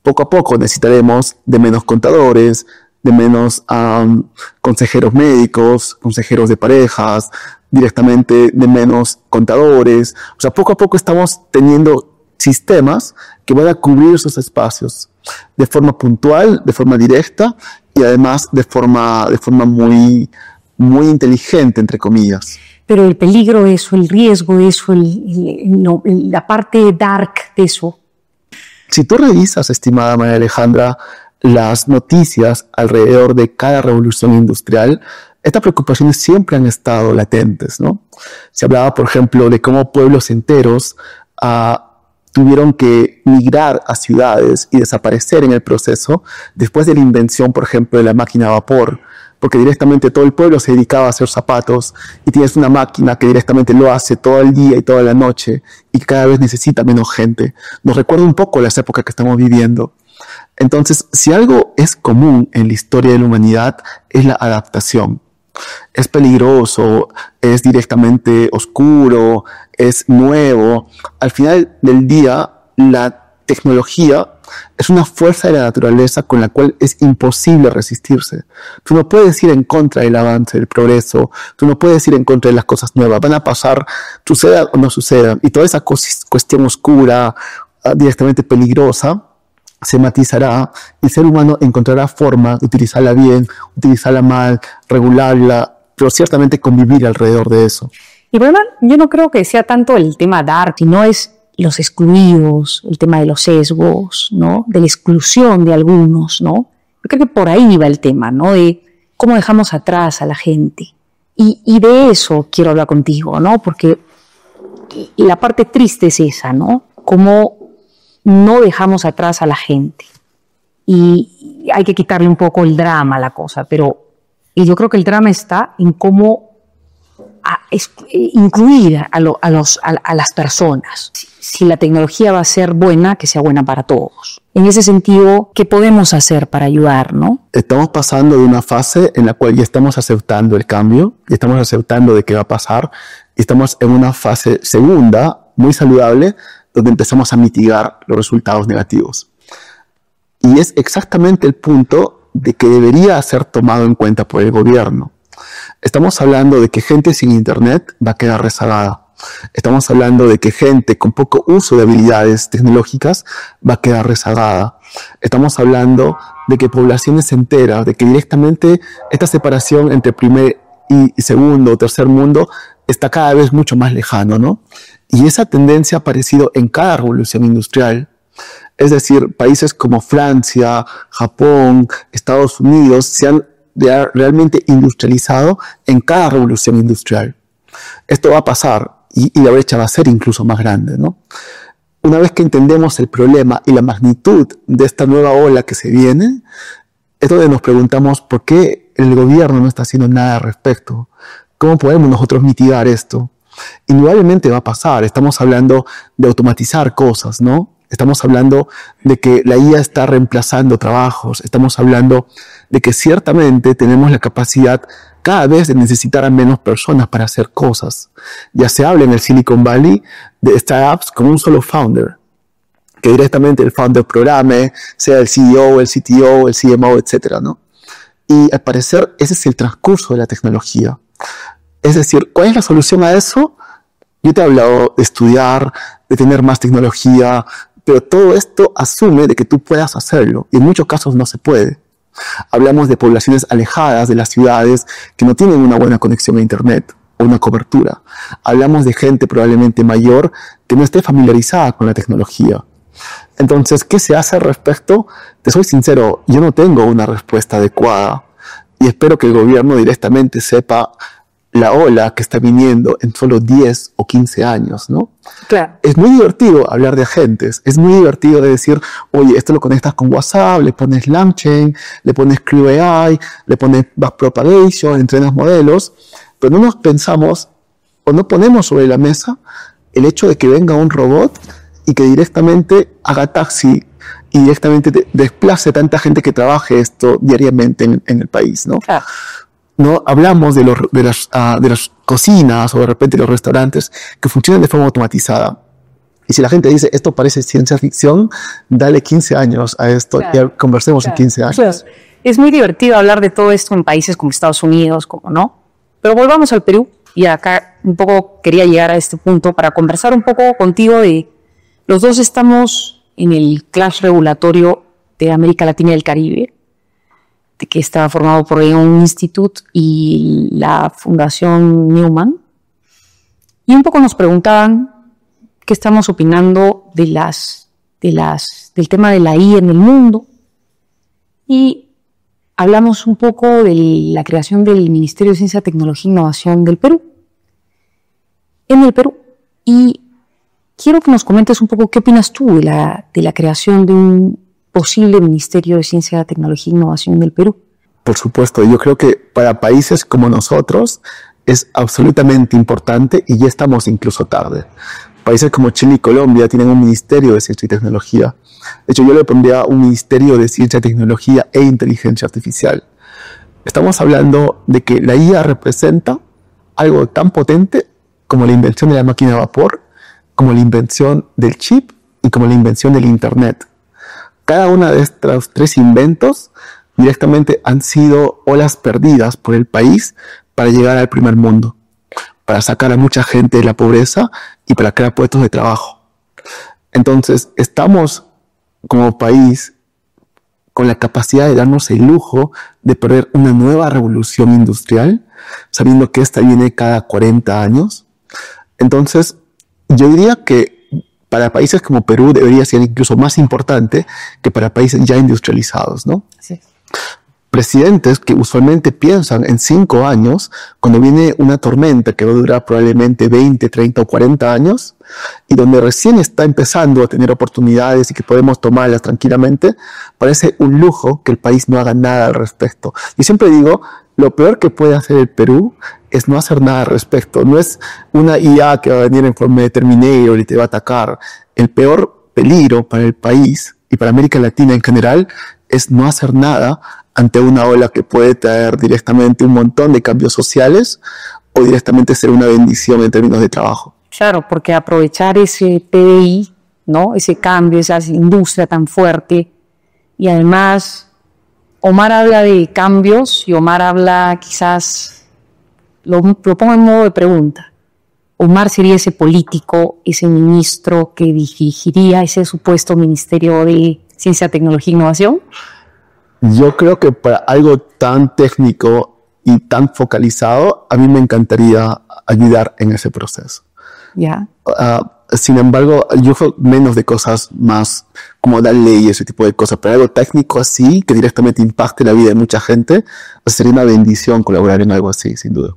Poco a poco necesitaremos de menos contadores, de menos consejeros médicos, consejeros de parejas, directamente de menos contadores. O sea, poco a poco estamos teniendo sistemas que van a cubrir esos espacios de forma puntual, de forma directa y además de forma muy, muy inteligente, entre comillas. Pero el peligro de eso, el riesgo de eso, la parte dark de eso. Si tú revisas, estimada María Alejandra, las noticias alrededor de cada revolución industrial, estas preocupaciones siempre han estado latentes, ¿no? Se hablaba, por ejemplo, de cómo pueblos enteros tuvieron que migrar a ciudades y desaparecer en el proceso después de la invención, por ejemplo, de la máquina a vapor, porque directamente todo el pueblo se dedicaba a hacer zapatos y tienes una máquina que directamente lo hace todo el día y toda la noche y cada vez necesita menos gente. Nos recuerda un poco las épocas que estamos viviendo. Entonces, si algo es común en la historia de la humanidad, es la adaptación. Es peligroso, es directamente oscuro, es nuevo. Al final del día, la tecnología es una fuerza de la naturaleza con la cual es imposible resistirse. Tú no puedes ir en contra del avance, del progreso. Tú no puedes ir en contra de las cosas nuevas. Van a pasar, suceda o no suceda. Y toda esa cuestión oscura, directamente peligrosa, se matizará y el ser humano encontrará forma de utilizarla bien, utilizarla mal, regularla, pero ciertamente convivir alrededor de eso. Y bueno, yo no creo que sea tanto el tema dark, sino es los excluidos, el tema de los sesgos, ¿no? De la exclusión de algunos, ¿no? Yo creo que por ahí va el tema, ¿no? De cómo dejamos atrás a la gente. Y de eso quiero hablar contigo, ¿no? Porque la parte triste es esa, ¿no? Cómo no dejamos atrás a la gente. Y hay que quitarle un poco el drama a la cosa, pero yo creo que el drama está en cómo incluir a las personas. Si la tecnología va a ser buena, que sea buena para todos. En ese sentido, ¿qué podemos hacer para ayudar, no? Estamos pasando de una fase en la cual ya estamos aceptando el cambio, ya estamos aceptando de qué va a pasar, y estamos en una fase segunda, muy saludable, donde empezamos a mitigar los resultados negativos. Y es exactamente el punto de que debería ser tomado en cuenta por el gobierno. Estamos hablando de que gente sin internet va a quedar rezagada. Estamos hablando de que gente con poco uso de habilidades tecnológicas va a quedar rezagada. Estamos hablando de que poblaciones enteras, de que directamente esta separación entre primer y segundo o tercer mundo está cada vez mucho más lejano, ¿no? Y esa tendencia ha aparecido en cada revolución industrial. Es decir, países como Francia, Japón, Estados Unidos se han realmente industrializado en cada revolución industrial. Esto va a pasar y la brecha va a ser incluso más grande, ¿no? Una vez que entendemos el problema y la magnitud de esta nueva ola que se viene, es donde nos preguntamos por qué el gobierno no está haciendo nada al respecto. ¿Cómo podemos nosotros mitigar esto? Indudablemente va a pasar. Estamos hablando de automatizar cosas, ¿no? Estamos hablando de que la IA está reemplazando trabajos. Estamos hablando de que ciertamente tenemos la capacidad cada vez de necesitar a menos personas para hacer cosas. Ya se habla en el Silicon Valley de startups con un solo founder, que directamente el founder programe, sea el CEO, el CTO, el CMO, etcétera, ¿no? Y al parecer ese es el transcurso de la tecnología. Es decir, ¿cuál es la solución a eso? Yo te he hablado de estudiar, de tener más tecnología, pero todo esto asume de que tú puedas hacerlo, y en muchos casos no se puede. Hablamos de poblaciones alejadas de las ciudades que no tienen una buena conexión a internet o una cobertura. Hablamos de gente probablemente mayor que no esté familiarizada con la tecnología. Entonces, ¿qué se hace al respecto? Te soy sincero, yo no tengo una respuesta adecuada y espero que el gobierno directamente sepa la ola que está viniendo en solo 10 o 15 años, ¿no? Claro. Es muy divertido hablar de agentes, es muy divertido de decir, oye, esto lo conectas con WhatsApp, le pones LangChain, le pones Crew AI, le pones Backpropagation, entrenas modelos, pero no nos pensamos o no ponemos sobre la mesa el hecho de que venga un robot y que directamente haga taxi y directamente desplace tanta gente que trabaje esto diariamente en el país, ¿no? Claro. No hablamos de las cocinas o de repente los restaurantes que funcionan de forma automatizada. Y si la gente dice, esto parece ciencia ficción, dale 15 años a esto, claro, y conversemos en 15 años. Claro. Es muy divertido hablar de todo esto en países como Estados Unidos, como no. Pero volvamos al Perú, y acá un poco quería llegar a este punto para conversar un poco contigo de los dos estamos en el clash regulatorio de América Latina y el Caribe, que está formado por un Institute y la Fundación Newman. Y un poco nos preguntaban qué estamos opinando del tema de la IA en el mundo. Y hablamos un poco de la creación del Ministerio de Ciencia, Tecnología e Innovación del Perú. En el Perú. Y quiero que nos comentes un poco qué opinas tú de la creación de un posible Ministerio de Ciencia, Tecnología e Innovación del Perú. Por supuesto, yo creo que para países como nosotros es absolutamente importante y ya estamos incluso tarde. Países como Chile y Colombia tienen un Ministerio de Ciencia y Tecnología. De hecho, yo le pondría un Ministerio de Ciencia, Tecnología e Inteligencia Artificial. Estamos hablando de que la IA representa algo tan potente como la invención de la máquina de vapor, como la invención del chip y como la invención del Internet. Cada una de estos tres inventos directamente han sido olas perdidas por el país para llegar al primer mundo, para sacar a mucha gente de la pobreza y para crear puestos de trabajo. Entonces, estamos como país con la capacidad de darnos el lujo de perder una nueva revolución industrial, sabiendo que esta viene cada 40 años. Entonces, yo diría que para países como Perú debería ser incluso más importante que para países ya industrializados, ¿no? Sí. Presidentes que usualmente piensan en 5 años, cuando viene una tormenta que va a durar probablemente 20, 30 o 40 años, y donde recién está empezando a tener oportunidades y que podemos tomarlas tranquilamente, parece un lujo que el país no haga nada al respecto. Y siempre digo, lo peor que puede hacer el Perú es no hacer nada al respecto. No es una IA que va a venir en forma de Terminator y te va a atacar. El peor peligro para el país y para América Latina en general es no hacer nada ante una ola que puede traer directamente un montón de cambios sociales o directamente ser una bendición en términos de trabajo. Claro, porque aprovechar ese PDI, ¿no? Ese cambio, esa industria tan fuerte, y además Omar habla de cambios y Omar habla quizás, lo pongo en modo de pregunta, Omar sería ese político, ese ministro que dirigiría ese supuesto Ministerio de Ciencia, Tecnología e Innovación. Yo creo que para algo tan técnico y tan focalizado, a mí me encantaría ayudar en ese proceso. Ya. Sin embargo, yo creo menos de cosas más como dar ley y ese tipo de cosas, pero algo técnico así, que directamente impacte la vida de mucha gente, sería una bendición colaborar en algo así, sin duda.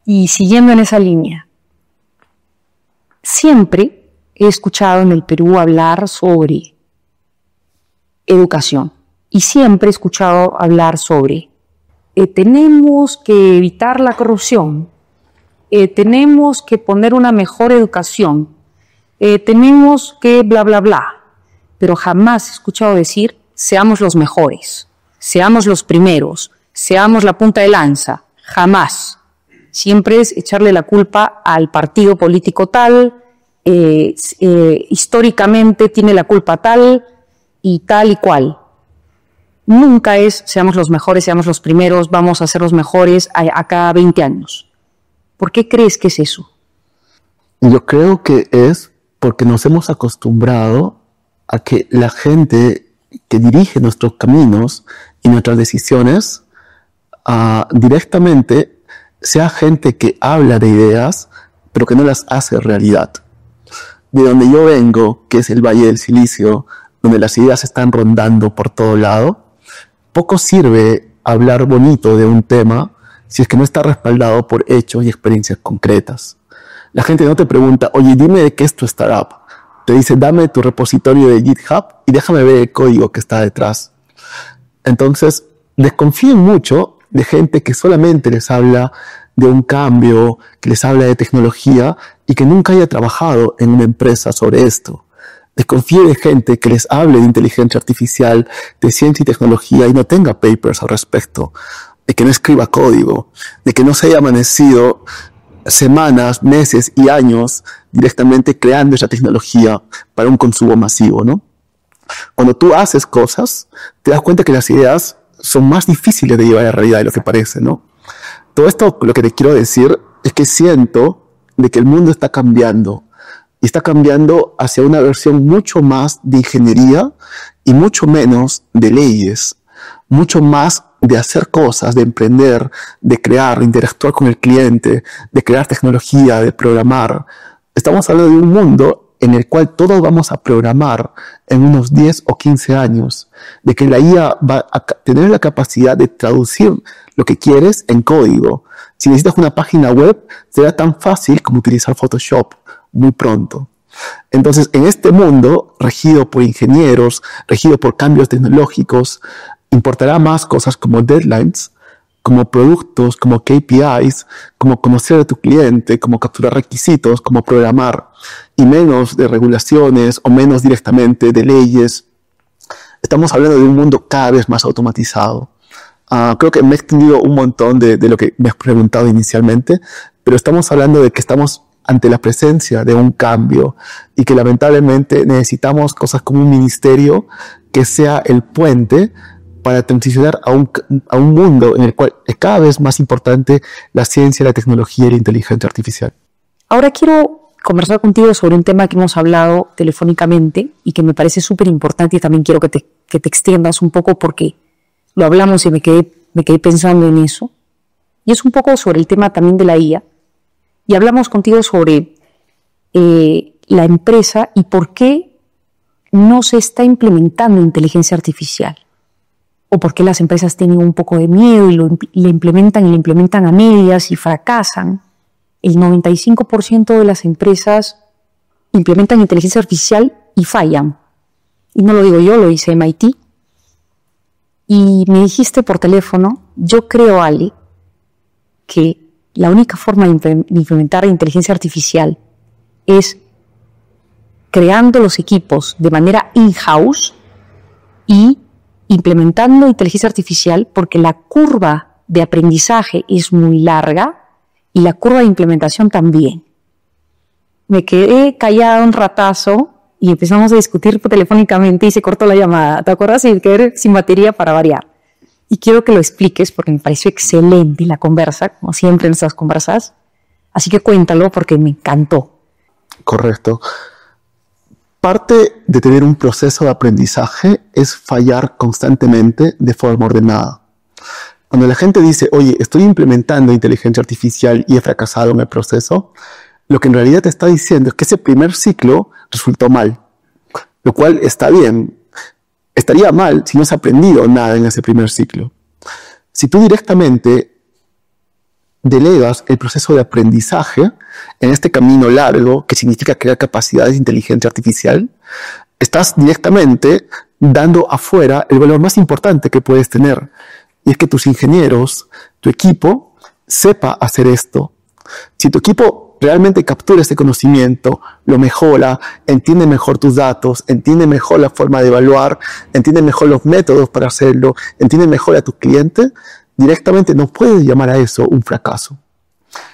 Y siguiendo en esa línea, siempre he escuchado en el Perú hablar sobre educación. Y siempre he escuchado hablar sobre tenemos que evitar la corrupción, tenemos que poner una mejor educación, tenemos que bla, bla, bla. Pero jamás he escuchado decir seamos los mejores, seamos los primeros, seamos la punta de lanza. Jamás. Siempre es echarle la culpa al partido político tal, históricamente tiene la culpa tal y cual. Nunca es seamos los mejores, seamos los primeros, vamos a ser los mejores a cada 20 años. ¿Por qué crees que es eso? Yo creo que es porque nos hemos acostumbrado a que la gente que dirige nuestros caminos y nuestras decisiones directamente sea gente que habla de ideas, pero que no las hace realidad. De donde yo vengo, que es el Valle del Silicio, donde las ideas están rondando por todo lado, poco sirve hablar bonito de un tema si es que no está respaldado por hechos y experiencias concretas. La gente no te pregunta, oye, dime de qué es tu startup. Te dice, dame tu repositorio de GitHub y déjame ver el código que está detrás. Entonces, desconfíen mucho de gente que solamente les habla de un cambio, que les habla de tecnología y que nunca haya trabajado en una empresa sobre esto. Desconfíe de gente que les hable de inteligencia artificial, de ciencia y tecnología y no tenga papers al respecto, de que no escriba código, de que no se haya amanecido semanas, meses y años directamente creando esa tecnología para un consumo masivo, ¿no? Cuando tú haces cosas, te das cuenta que las ideas son más difíciles de llevar a la realidad de lo que parece, ¿no? Todo esto, lo que te quiero decir es que siento de que el mundo está cambiando y está cambiando hacia una versión mucho más de ingeniería y mucho menos de leyes, mucho más de hacer cosas, de emprender, de crear, de interactuar con el cliente, de crear tecnología, de programar. Estamos hablando de un mundo en el cual todos vamos a programar en unos 10 o 15 años, de que la IA va a tener la capacidad de traducir lo que quieres en código. Si necesitas una página web, será tan fácil como utilizar Photoshop muy pronto. Entonces, en este mundo, regido por ingenieros, regido por cambios tecnológicos, importará más cosas como deadlines, como productos, como KPIs, como conocer a tu cliente, como capturar requisitos, como programar, y menos de regulaciones o menos directamente de leyes. Estamos hablando de un mundo cada vez más automatizado. Creo que me he extendido un montón de lo que me has preguntado inicialmente, pero estamos hablando de que estamos ante la presencia de un cambio y que lamentablemente necesitamos cosas como un ministerio que sea el puente para transicionar a un mundo en el cual es cada vez más importante la ciencia, la tecnología y la inteligencia artificial. Ahora quiero conversar contigo sobre un tema que hemos hablado telefónicamente y que me parece súper importante y también quiero que te extiendas un poco porque lo hablamos y me quedé pensando en eso. Y es un poco sobre el tema también de la IA. Y hablamos contigo sobre la empresa y por qué no se está implementando inteligencia artificial. O por qué las empresas tienen un poco de miedo y le implementan a medias y fracasan. El 95% de las empresas implementan inteligencia artificial y fallan. Y no lo digo yo, lo dice MIT. Y me dijiste por teléfono, yo creo, Ale, que la única forma de implementar inteligencia artificial es creando los equipos de manera in-house y implementando inteligencia artificial porque la curva de aprendizaje es muy larga y la curva de implementación también. Me quedé callada un ratazo y empezamos a discutir telefónicamente y se cortó la llamada. ¿Te acuerdas? Y quedé sin batería para variar. Y quiero que lo expliques porque me pareció excelente la conversa, como siempre en estas conversas. Así que cuéntalo porque me encantó. Correcto. Parte de tener un proceso de aprendizaje es fallar constantemente de forma ordenada. Cuando la gente dice, oye, estoy implementando inteligencia artificial y he fracasado en el proceso, lo que en realidad te está diciendo es que ese primer ciclo resultó mal, lo cual está bien. Estaría mal si no has aprendido nada en ese primer ciclo. Si tú directamente delegas el proceso de aprendizaje en este camino largo, que significa crear capacidades de inteligencia artificial, estás directamente dando afuera el valor más importante que puedes tener. Y es que tus ingenieros, tu equipo, sepa hacer esto. Si tu equipo realmente captura este conocimiento, lo mejora, entiende mejor tus datos, entiende mejor la forma de evaluar, entiende mejor los métodos para hacerlo, entiende mejor a tu cliente, directamente no puedes llamar a eso un fracaso.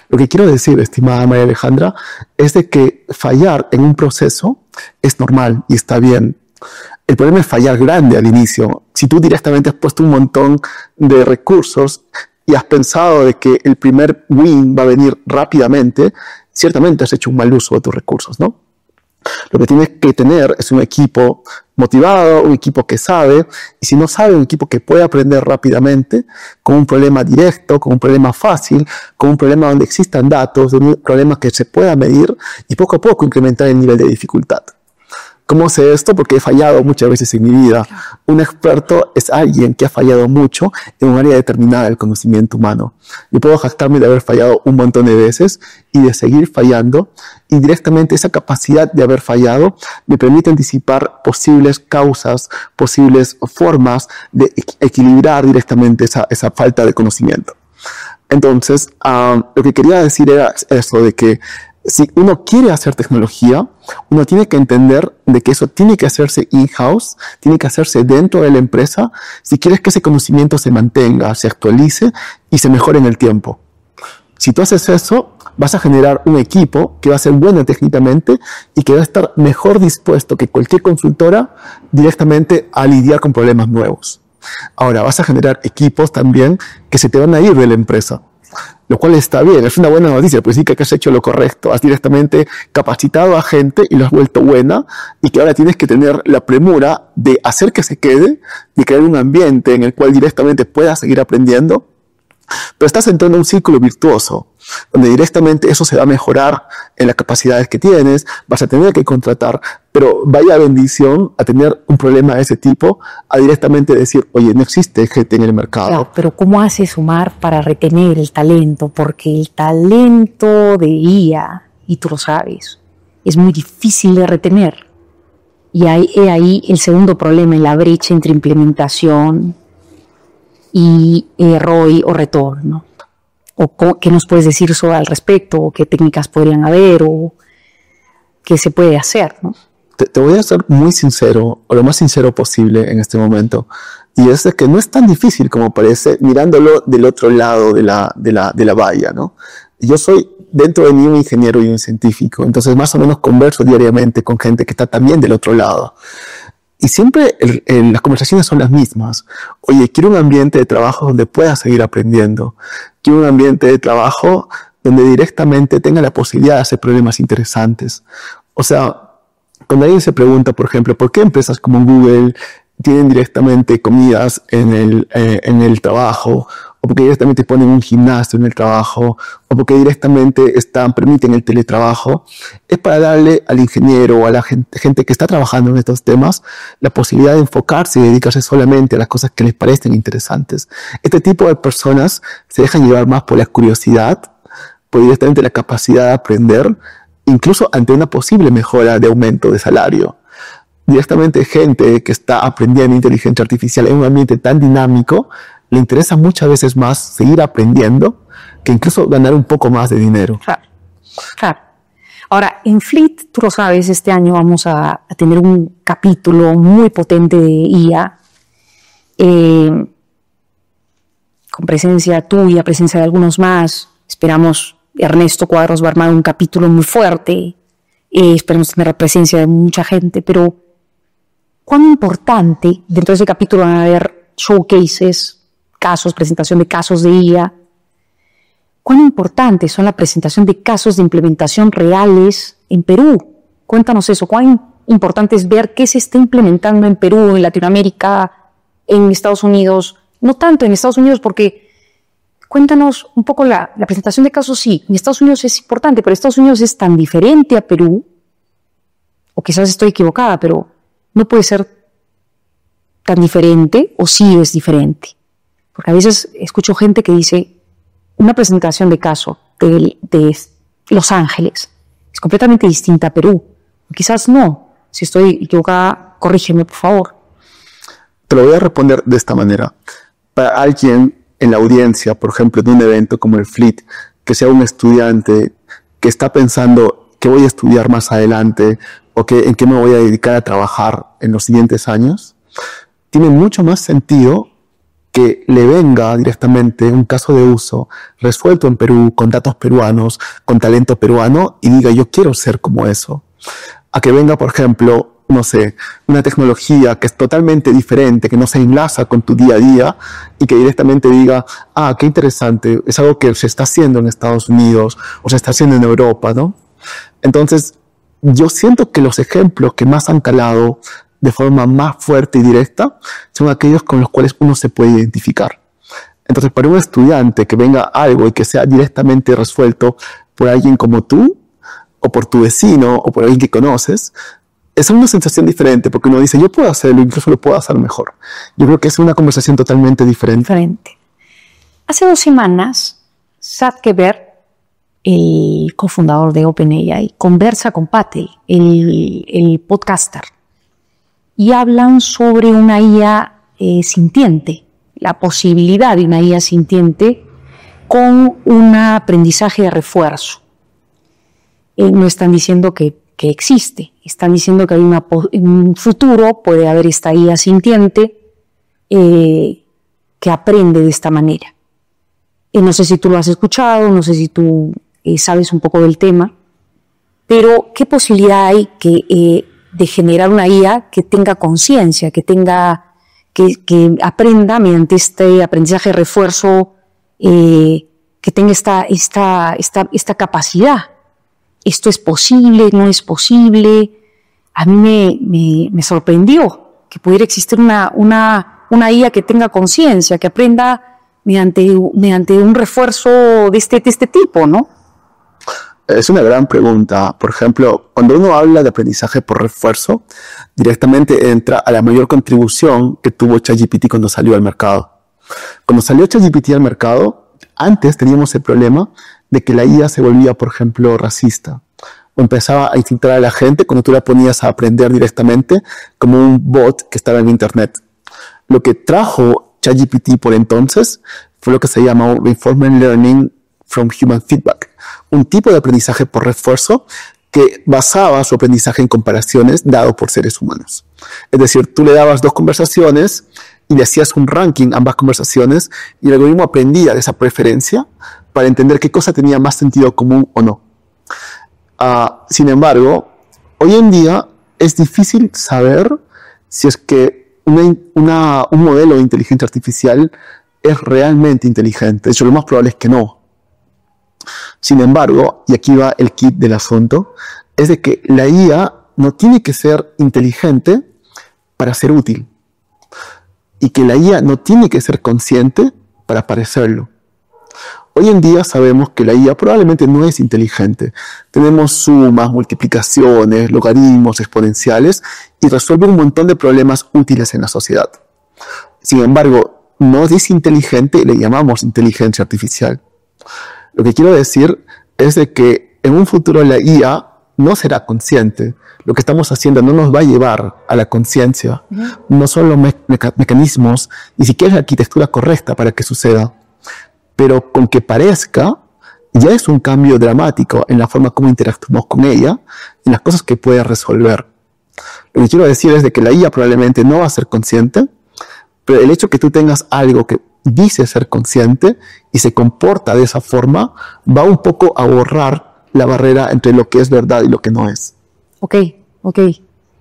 Lo que quiero decir, estimada María Alejandra, es de que fallar en un proceso es normal y está bien. El problema es fallar grande al inicio. Si tú directamente has puesto un montón de recursos y has pensado de que el primer win va a venir rápidamente, ciertamente has hecho un mal uso de tus recursos, ¿no? Lo que tienes que tener es un equipo motivado, un equipo que sabe, y si no sabe, un equipo que puede aprender rápidamente, con un problema directo, con un problema fácil, con un problema donde existan datos, un problema que se pueda medir, y poco a poco incrementar el nivel de dificultad. ¿Cómo sé esto? Porque he fallado muchas veces en mi vida. Un experto es alguien que ha fallado mucho en un área determinada del conocimiento humano. Yo puedo jactarme de haber fallado un montón de veces y de seguir fallando, y directamente esa capacidad de haber fallado me permite anticipar posibles causas, posibles formas de equilibrar directamente esa falta de conocimiento. Entonces, lo que quería decir era eso de que si uno quiere hacer tecnología, uno tiene que entender de que eso tiene que hacerse in-house, tiene que hacerse dentro de la empresa, si quieres que ese conocimiento se mantenga, se actualice y se mejore en el tiempo. Si tú haces eso, vas a generar un equipo que va a ser bueno técnicamente y que va a estar mejor dispuesto que cualquier consultora directamente a lidiar con problemas nuevos. Ahora, vas a generar equipos también que se te van a ir de la empresa, lo cual está bien, es una buena noticia, pues sí que has hecho lo correcto, has directamente capacitado a gente y lo has vuelto buena, y que ahora tienes que tener la premura de hacer que se quede, de crear un ambiente en el cual directamente puedas seguir aprendiendo, pero estás entrando en un círculo virtuoso, donde directamente eso se va a mejorar en las capacidades que tienes, vas a tener que contratar, pero vaya bendición a tener un problema de ese tipo, a directamente decir, oye, no existe gente en el mercado. Claro, pero ¿cómo haces, Omar, para retener el talento? Porque el talento de IA, y tú lo sabes, es muy difícil de retener. Y ahí el segundo problema, en la brecha entre implementación y ROI o retorno. ¿O qué nos puedes decir al respecto? ¿O qué técnicas podrían haber? ¿O qué se puede hacer, ¿no? Te voy a ser muy sincero, o lo más sincero posible en este momento. Y es de que no es tan difícil como parece mirándolo del otro lado de la valla, ¿no? Yo soy dentro de mí un ingeniero y un científico, entonces más o menos converso diariamente con gente que está también del otro lado. Y siempre las conversaciones son las mismas. Oye, quiero un ambiente de trabajo donde pueda seguir aprendiendo. Quiero un ambiente de trabajo donde directamente tenga la posibilidad de hacer problemas interesantes. O sea, cuando alguien se pregunta, por ejemplo, ¿por qué empresas como Google tienen directamente comidas en el trabajo? ¿O porque directamente ponen un gimnasio en el trabajo? ¿O porque directamente permiten el teletrabajo? Es para darle al ingeniero o a la gente que está trabajando en estos temas la posibilidad de enfocarse y dedicarse solamente a las cosas que les parecen interesantes. Este tipo de personas se dejan llevar más por la curiosidad, por directamente la capacidad de aprender, incluso ante una posible mejora de aumento de salario. Directamente gente que está aprendiendo inteligencia artificial en un ambiente tan dinámico, le interesa muchas veces más seguir aprendiendo que incluso ganar un poco más de dinero. Claro, claro. Ahora, en Fleet, tú lo sabes, este año vamos a tener un capítulo muy potente de IA, con presencia tuya, presencia de algunos más. Esperamos, Ernesto Cuadros va a armar un capítulo muy fuerte, esperamos tener la presencia de mucha gente, pero ¿cuán importante dentro de ese capítulo van a haber showcases, casos, presentación de casos de IA? ¿Cuán importantes son la presentación de casos de implementación reales en Perú? Cuéntanos eso. ¿Cuán importante es ver qué se está implementando en Perú, en Latinoamérica, en Estados Unidos? No tanto en Estados Unidos, porque cuéntanos un poco la presentación de casos. Sí, en Estados Unidos es importante, pero Estados Unidos es tan diferente a Perú, o quizás estoy equivocada, pero no puede ser tan diferente, o sí es diferente. Porque a veces escucho gente que dice, una presentación de caso de Los Ángeles es completamente distinta a Perú. Quizás no. Si estoy equivocada, corrígeme, por favor. Te lo voy a responder de esta manera. Para alguien en la audiencia, por ejemplo, de un evento como el Fleet, que sea un estudiante que está pensando qué voy a estudiar más adelante o en qué me voy a dedicar a trabajar en los siguientes años, tiene mucho más sentido que le venga directamente un caso de uso resuelto en Perú, con datos peruanos, con talento peruano, y diga, yo quiero ser como eso. A que venga, por ejemplo, no sé, una tecnología que es totalmente diferente, que no se enlaza con tu día a día, y que directamente diga, qué interesante, es algo que se está haciendo en Estados Unidos, o se está haciendo en Europa, ¿no? Entonces, yo siento que los ejemplos que más han calado de forma más fuerte y directa son aquellos con los cuales uno se puede identificar. Entonces, para un estudiante que venga algo y que sea directamente resuelto por alguien como tú, o por tu vecino, o por alguien que conoces, es una sensación diferente, porque uno dice, yo puedo hacerlo, incluso lo puedo hacer mejor. Yo creo que es una conversación totalmente diferente. Hace 2 semanas, Zuckerberg, el cofundador de OpenAI, conversa con Patel, el podcaster, y hablan sobre una IA sintiente, la posibilidad de una IA sintiente con un aprendizaje de refuerzo. No están diciendo que existe, están diciendo que hay en un futuro puede haber esta IA sintiente que aprende de esta manera. No sé si tú lo has escuchado, no sé si tú sabes un poco del tema, pero ¿qué posibilidad hay de generar una IA que tenga conciencia, que aprenda mediante este aprendizaje de refuerzo, que tenga esta capacidad? ¿Esto es posible? ¿No es posible? A mí me sorprendió que pudiera existir una IA que tenga conciencia, que aprenda mediante un refuerzo de este tipo, ¿no? Es una gran pregunta. Por ejemplo, cuando uno habla de aprendizaje por refuerzo, directamente entra a la mayor contribución que tuvo ChatGPT cuando salió al mercado. Cuando salió ChatGPT al mercado, antes teníamos el problema de que la IA se volvía, por ejemplo, racista, o empezaba a infiltrar a la gente cuando tú la ponías a aprender directamente como un bot que estaba en internet. Lo que trajo ChatGPT por entonces fue lo que se llamó Reinforcement Learning from Human Feedback, un tipo de aprendizaje por refuerzo que basaba su aprendizaje en comparaciones dado por seres humanos. Es decir, tú le dabas 2 conversaciones y le hacías un ranking a ambas conversaciones y el algoritmo aprendía de esa preferencia para entender qué cosa tenía más sentido común o no. Sin embargo, hoy en día es difícil saber si es que un modelo de inteligencia artificial es realmente inteligente. De hecho, lo más probable es que no. Sin embargo, y aquí va el kit del asunto, es de que la IA no tiene que ser inteligente para ser útil. Y que la IA no tiene que ser consciente para parecerlo. Hoy en día sabemos que la IA probablemente no es inteligente. Tenemos sumas, multiplicaciones, logaritmos exponenciales y resuelve un montón de problemas útiles en la sociedad. Sin embargo, no es inteligente y le llamamos inteligencia artificial. Lo que quiero decir es de que en un futuro la IA no será consciente. Lo que estamos haciendo no nos va a llevar a la conciencia. No son los mecanismos, ni siquiera la arquitectura correcta para que suceda. Pero con que parezca, ya es un cambio dramático en la forma como interactuamos con ella y las cosas que puede resolver. Lo que quiero decir es de que la IA probablemente no va a ser consciente, pero el hecho que tú tengas algo que dice ser consciente y se comporta de esa forma, va un poco a borrar la barrera entre lo que es verdad y lo que no es. Ok,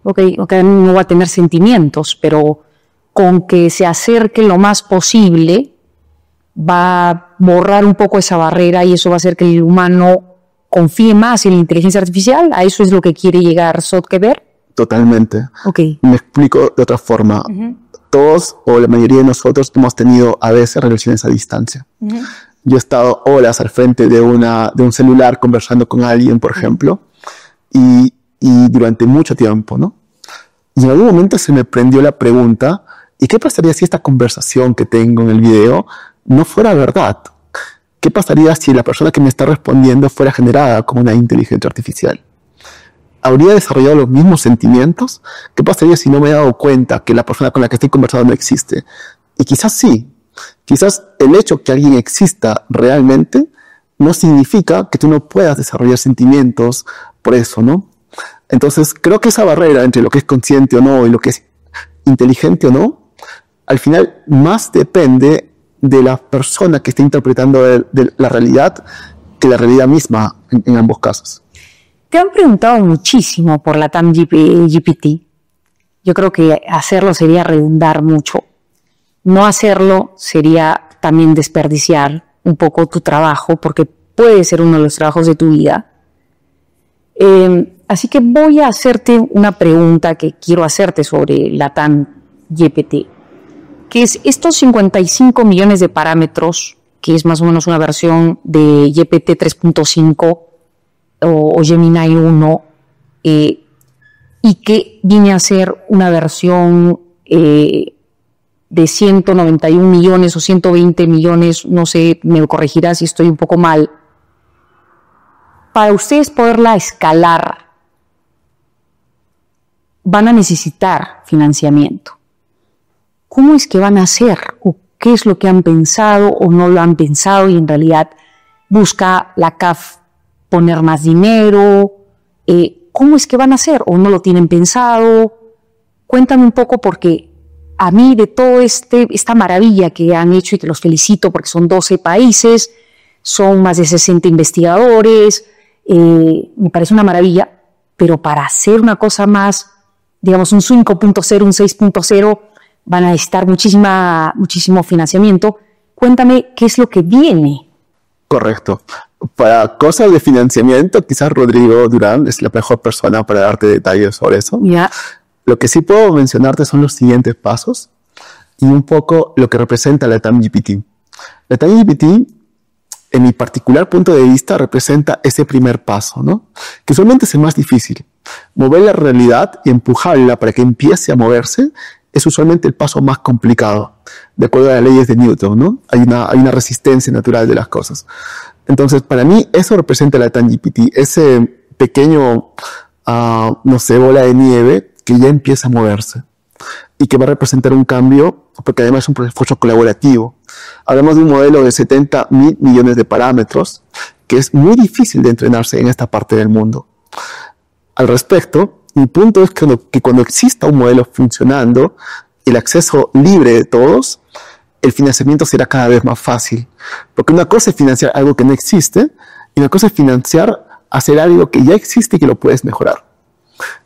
no va a tener sentimientos, pero con que se acerque lo más posible, va a borrar un poco esa barrera y eso va a hacer que el humano confíe más en la inteligencia artificial. ¿A eso es lo que quiere llegar Zuckerberg? Totalmente. Me explico de otra forma. Todos o la mayoría de nosotros hemos tenido a veces relaciones a distancia. Yo he estado horas al frente de un celular conversando con alguien, por ejemplo, y durante mucho tiempo, ¿no? Y en algún momento se me prendió la pregunta, ¿y qué pasaría si esta conversación que tengo en el video no fuera verdad? ¿Qué pasaría si la persona que me está respondiendo fuera generada como una inteligencia artificial? ¿Habría desarrollado los mismos sentimientos? ¿Qué pasaría si no me he dado cuenta que la persona con la que estoy conversando no existe? Y quizás sí. Quizás el hecho que alguien exista realmente no significa que tú no puedas desarrollar sentimientos por eso, ¿no? Entonces, creo que esa barrera entre lo que es consciente o no y lo que es inteligente o no, al final más depende de la persona que está interpretando de la realidad que la realidad misma en ambos casos. Te han preguntado muchísimo por la TAM-GPT. Yo creo que hacerlo sería redundar mucho. No hacerlo sería también desperdiciar un poco tu trabajo, porque puede ser uno de los trabajos de tu vida. Así que voy a hacerte una pregunta que quiero hacerte sobre la TAM-GPT, que es estos 55 millones de parámetros, que es más o menos una versión de GPT 3.5 o Gemini 1, y que viene a ser una versión de 191 millones o 120 millones, no sé, me corregirá si estoy un poco mal. Para ustedes poderla escalar, van a necesitar financiamiento. ¿Cómo es que van a hacer? ¿O qué es lo que han pensado o no lo han pensado y en realidad busca la CAF poner más dinero? ¿Cómo es que van a hacer? ¿O no lo tienen pensado? Cuéntame un poco, porque a mí de todo esta maravilla que han hecho, y que los felicito porque son 12 países, son más de 60 investigadores, me parece una maravilla, pero para hacer una cosa más, digamos un 5.0, un 6.0, van a necesitar muchísimo financiamiento. Cuéntame qué es lo que viene. Correcto. Para cosas de financiamiento, quizás Rodrigo Durán es la mejor persona para darte detalles sobre eso. Ya. Lo que sí puedo mencionarte son los siguientes pasos y un poco lo que representa la LatamGPT. La LatamGPT, en mi particular punto de vista, representa ese primer paso, ¿no? Que usualmente es el más difícil. Mover la realidad y empujarla para que empiece a moverse es usualmente el paso más complicado, de acuerdo a las leyes de Newton, ¿no? Hay una resistencia natural de las cosas. Entonces, para mí, eso representa la LatamGPT, ese pequeño, no sé, bola de nieve que ya empieza a moverse y que va a representar un cambio, porque además es un esfuerzo colaborativo. Hablamos de un modelo de 70.000 millones de parámetros, que es muy difícil de entrenarse en esta parte del mundo. Al respecto, mi punto es que cuando exista un modelo funcionando, el acceso libre de todos, el financiamiento será cada vez más fácil. Porque una cosa es financiar algo que no existe, y una cosa es financiar hacer algo que ya existe y que lo puedes mejorar.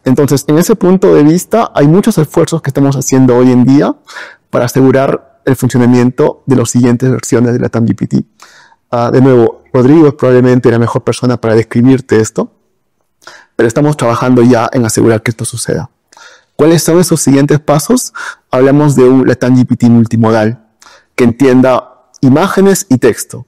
Entonces, en ese punto de vista, hay muchos esfuerzos que estamos haciendo hoy en día para asegurar el funcionamiento de las siguientes versiones de la LatamGPT. De nuevo, Rodrigo es probablemente la mejor persona para describirte esto, pero estamos trabajando ya en asegurar que esto suceda. ¿Cuáles son esos siguientes pasos? Hablamos de un LatamGPT multimodal, que entienda imágenes y texto,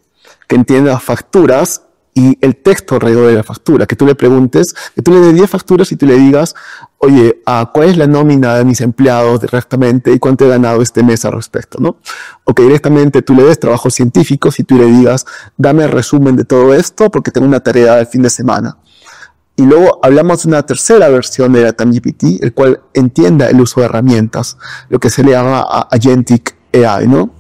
que entienda facturas y el texto alrededor de la factura, que tú le preguntes, que tú le des 10 facturas y tú le digas, oye, ¿cuál es la nómina de mis empleados directamente y cuánto he ganado este mes al respecto, ¿no? O que directamente tú le des trabajos científicos y tú le digas, dame el resumen de todo esto porque tengo una tarea el fin de semana. Y luego hablamos de una tercera versión de la LatamGPT, el cual entienda el uso de herramientas, lo que se le llama Agentic AI, ¿no?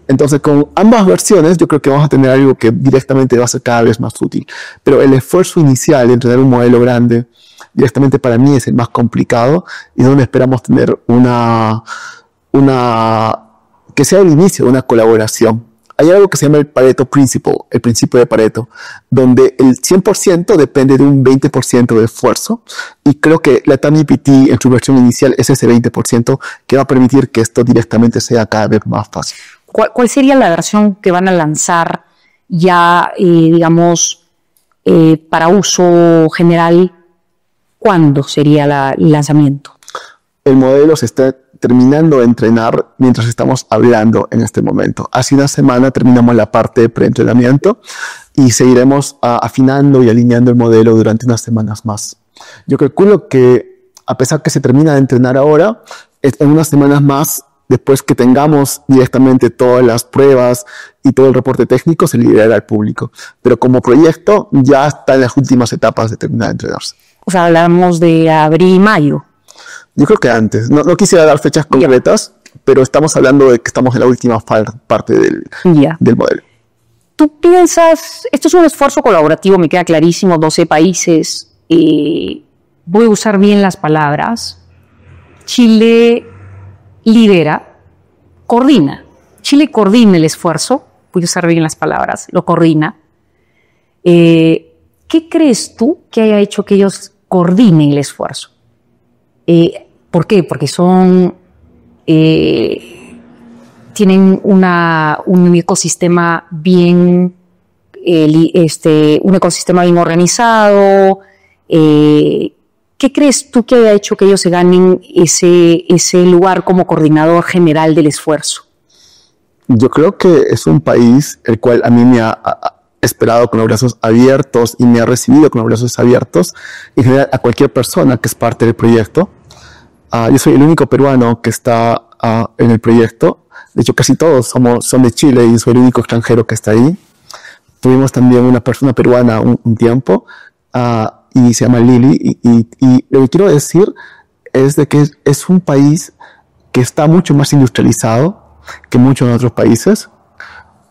Entonces, con ambas versiones, yo creo que vamos a tener algo que directamente va a ser cada vez más útil. Pero el esfuerzo inicial de entrenar un modelo grande, directamente para mí es el más complicado y donde esperamos tener que sea el inicio de una colaboración. Hay algo que se llama el Pareto Principle, el principio de Pareto, donde el 100% depende de un 20% de esfuerzo, y creo que la LatamGPT en su versión inicial es ese 20% que va a permitir que esto directamente sea cada vez más fácil. ¿Cuál sería la versión que van a lanzar ya, digamos, para uso general? ¿Cuándo sería el lanzamiento? El modelo se está terminando de entrenar mientras estamos hablando en este momento. Hace una semana terminamos la parte de preentrenamiento y seguiremos afinando y alineando el modelo durante unas semanas más. Yo calculo que, a pesar que se termina de entrenar ahora, en unas semanas más, después que tengamos directamente todas las pruebas y todo el reporte técnico, se liberará al público. Pero como proyecto ya está en las últimas etapas de terminar de entrenarse. O sea, hablamos de abril y mayo. Yo creo que antes. No quisiera dar fechas concretas, pero estamos hablando de que estamos en la última parte del modelo. ¿Tú piensas, esto es un esfuerzo colaborativo, me queda clarísimo, 12 países, voy a usar bien las palabras, Chile lidera, coordina. Chile coordina el esfuerzo, voy a usar bien las palabras, lo coordina. ¿Qué crees tú que haya hecho que ellos coordinen el esfuerzo? ¿Por qué? Porque tienen un ecosistema bien organizado. ¿Qué crees tú que haya hecho que ellos se ganen ese lugar como coordinador general del esfuerzo? Yo creo que es un país el cual a mí esperado con los brazos abiertos y me ha recibido con los brazos abiertos, en general a cualquier persona que es parte del proyecto. Yo soy el único peruano que está en el proyecto. De hecho, casi todos son de Chile y soy el único extranjero que está ahí. Tuvimos también una persona peruana un tiempo y se llama Lili. Y lo que quiero decir es de que es un país que está mucho más industrializado que muchos otros países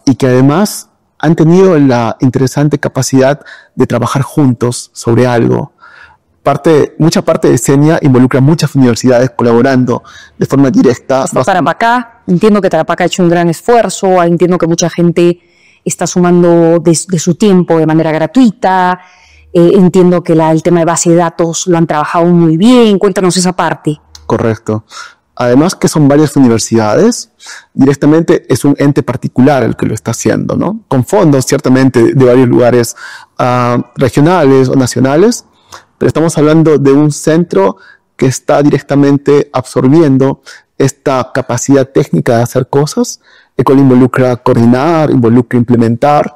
y que además han tenido la interesante capacidad de trabajar juntos sobre algo. Mucha parte de Senia involucra muchas universidades colaborando de forma directa. Tarapacá, entiendo que Tarapacá ha hecho un gran esfuerzo, entiendo que mucha gente está sumando de su tiempo de manera gratuita, entiendo que el tema de base de datos lo han trabajado muy bien. Cuéntanos esa parte. Correcto. Además que son varias universidades, directamente es un ente particular el que lo está haciendo, ¿no? Con fondos ciertamente de varios lugares regionales o nacionales, pero estamos hablando de un centro que está directamente absorbiendo esta capacidad técnica de hacer cosas, el cual involucra coordinar, involucra implementar,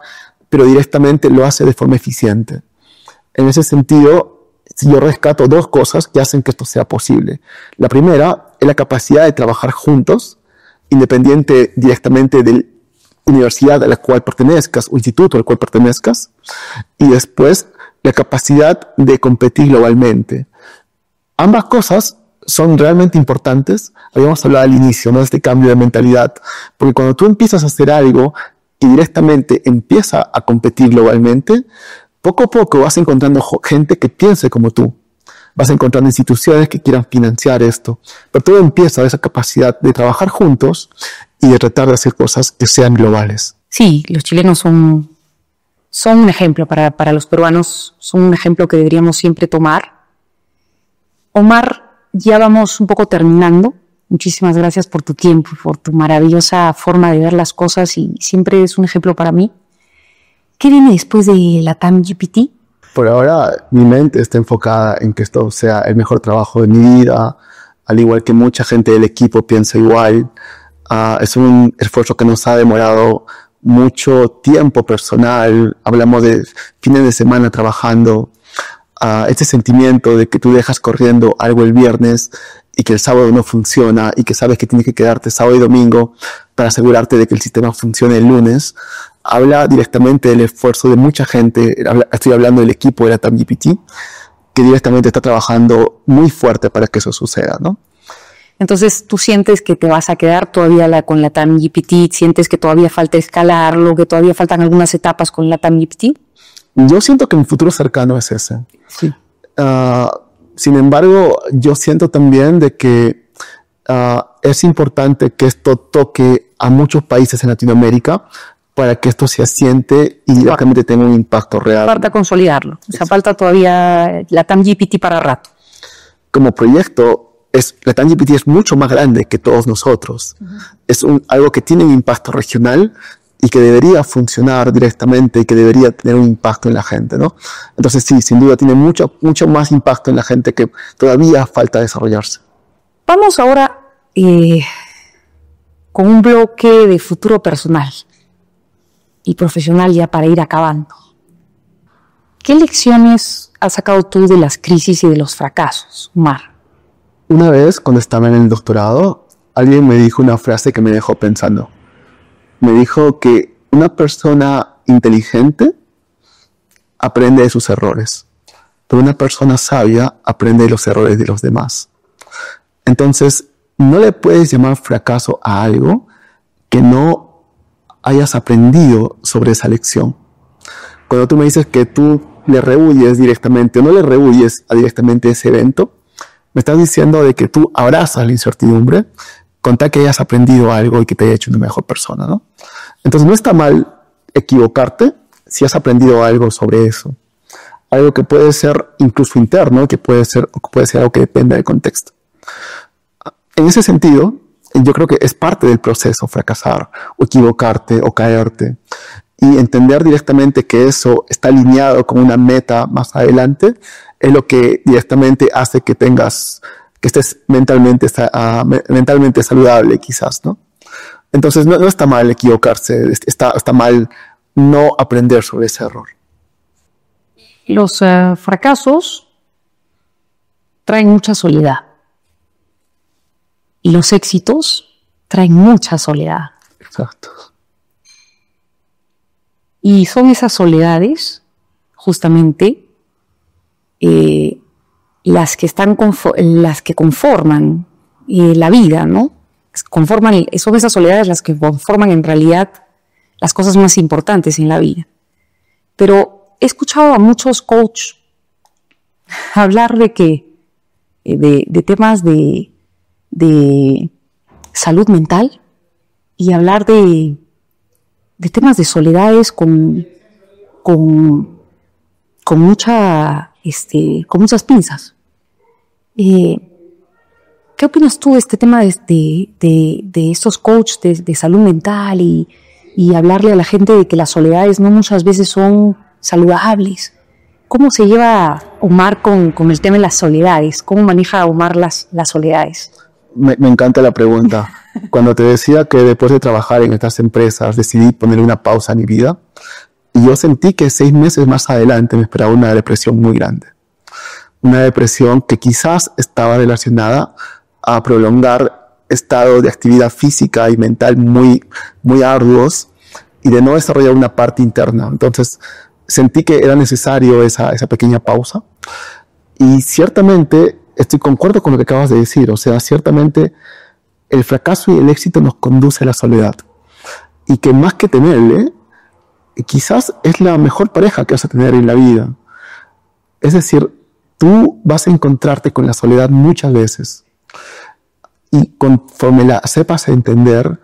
pero directamente lo hace de forma eficiente. En ese sentido, yo rescato dos cosas que hacen que esto sea posible. La primera es la capacidad de trabajar juntos, independiente directamente de la universidad a la cual pertenezcas o instituto al cual pertenezcas, y después la capacidad de competir globalmente. Ambas cosas son realmente importantes. Habíamos hablado al inicio, ¿no?, de este cambio de mentalidad, porque cuando tú empiezas a hacer algo que directamente empieza a competir globalmente, poco a poco vas encontrando gente que piense como tú. Vas encontrando instituciones que quieran financiar esto. Pero todo empieza de esa capacidad de trabajar juntos y de tratar de hacer cosas que sean globales. Sí, los chilenos son un ejemplo para los peruanos, son un ejemplo que deberíamos siempre tomar. Omar, ya vamos un poco terminando. Muchísimas gracias por tu tiempo, por tu maravillosa forma de ver las cosas y siempre es un ejemplo para mí. ¿Qué viene después de LATAM GPT? Por ahora, mi mente está enfocada en que esto sea el mejor trabajo de mi vida, al igual que mucha gente del equipo piensa igual. Es un esfuerzo que nos ha demorado mucho tiempo personal. Hablamos de fines de semana trabajando. Este sentimiento de que tú dejas corriendo algo el viernes y que el sábado no funciona y que sabes que tienes que quedarte sábado y domingo para asegurarte de que el sistema funcione el lunes, habla directamente del esfuerzo de mucha gente. Estoy hablando del equipo de LATAM GPT, que directamente está trabajando muy fuerte para que eso suceda, ¿no? Entonces, ¿tú sientes que te vas a quedar todavía con LATAM GPT? ¿Sientes que todavía falta escalarlo, que todavía faltan algunas etapas con LATAM GPT? Yo siento que mi futuro cercano es ese. Sí. Sin embargo, yo siento también de que es importante que esto toque a muchos países en Latinoamérica para que esto se asiente y directamente tenga un impacto real. Falta consolidarlo. O sea, falta todavía LATAM GPT para rato. Como proyecto, LATAM GPT es mucho más grande que todos nosotros. Uh-huh. Es algo que tiene un impacto regional y que debería funcionar directamente y que debería tener un impacto en la gente, ¿no? Entonces sí, sin duda tiene mucho más impacto en la gente que todavía falta desarrollarse. Vamos ahora con un bloque de futuro personal y profesional ya para ir acabando. ¿Qué lecciones has sacado tú de las crisis y de los fracasos, Omar? Una vez, cuando estaba en el doctorado, alguien me dijo una frase que me dejó pensando. Me dijo que una persona inteligente aprende de sus errores, pero una persona sabia aprende de los errores de los demás. Entonces, no le puedes llamar fracaso a algo que no hayas aprendido sobre esa lección. Cuando tú me dices que tú le rehuyes directamente o no le rehuyes directamente ese evento, me estás diciendo de que tú abrazas la incertidumbre con tal que hayas aprendido algo y que te haya hecho una mejor persona, ¿no? Entonces no está mal equivocarte si has aprendido algo sobre eso. Algo que puede ser incluso interno, que puede ser algo que depende del contexto. En ese sentido, yo creo que es parte del proceso fracasar, o equivocarte, o caerte. Y entender directamente que eso está alineado con una meta más adelante es lo que directamente hace que estés mentalmente saludable, quizás, ¿no? Entonces, no está mal equivocarse, está mal no aprender sobre ese error. Los fracasos traen mucha soledad y los éxitos traen mucha soledad. Exacto. Y son esas soledades, justamente, las que conforman la vida, ¿no? Son esas soledades las que conforman en realidad las cosas más importantes en la vida. Pero he escuchado a muchos coaches hablar de temas de salud mental y hablar de temas de soledades con muchas pinzas. ¿Qué opinas tú de este tema de estos coaches de salud mental y hablarle a la gente de que las soledades no muchas veces son saludables? ¿Cómo se lleva Omar con el tema de las soledades? ¿Cómo maneja Omar las soledades? Me encanta la pregunta. Cuando te decía que después de trabajar en estas empresas decidí poner una pausa en mi vida, y yo sentí que 6 meses más adelante me esperaba una depresión muy grande. Una depresión que quizás estaba relacionada a prolongar estados de actividad física y mental muy, muy arduos y de no desarrollar una parte interna. Entonces sentí que era necesario esa pequeña pausa. Y ciertamente concuerdo con lo que acabas de decir. O sea, ciertamente el fracaso y el éxito nos conduce a la soledad. Y que más que tenerle, quizás es la mejor pareja que vas a tener en la vida. Es decir, tú vas a encontrarte con la soledad muchas veces. Y conforme la sepas entender,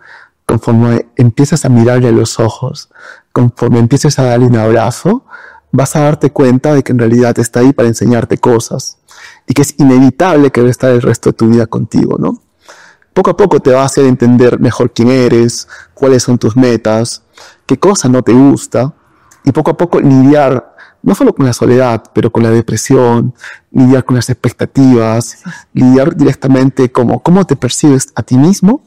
conforme empieces a mirarle a los ojos, conforme empieces a darle un abrazo, vas a darte cuenta de que en realidad está ahí para enseñarte cosas. Y que es inevitable que va a estar el resto de tu vida contigo, ¿no? Poco a poco te va a hacer entender mejor quién eres, cuáles son tus metas, qué cosa no te gusta, y poco a poco lidiar no solo con la soledad, pero con la depresión, lidiar con las expectativas, lidiar directamente cómo te percibes a ti mismo,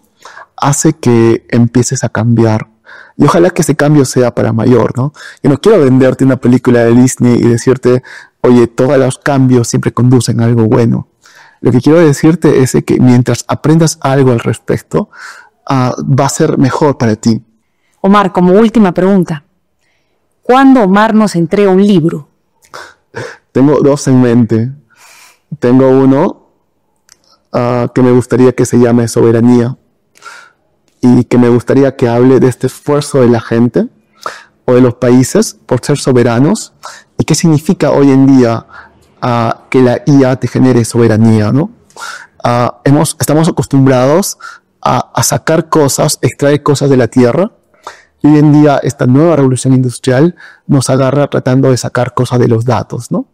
hace que empieces a cambiar. Y ojalá que ese cambio sea para mayor, ¿no? Yo no quiero venderte una película de Disney y decirte, oye, todos los cambios siempre conducen a algo bueno. Lo que quiero decirte es que mientras aprendas algo al respecto, va a ser mejor para ti. Omar, como última pregunta, ¿cuándo Omar nos entrega un libro? Tengo 2 en mente. Tengo uno que me gustaría que se llame Soberanía y que me gustaría que hable de este esfuerzo de la gente o de los países por ser soberanos y qué significa hoy en día que la IA te genere soberanía, ¿no? Estamos acostumbrados a sacar cosas, extraer cosas de la tierra. Y hoy en día esta nueva revolución industrial nos agarra tratando de sacar cosas de los datos, ¿no?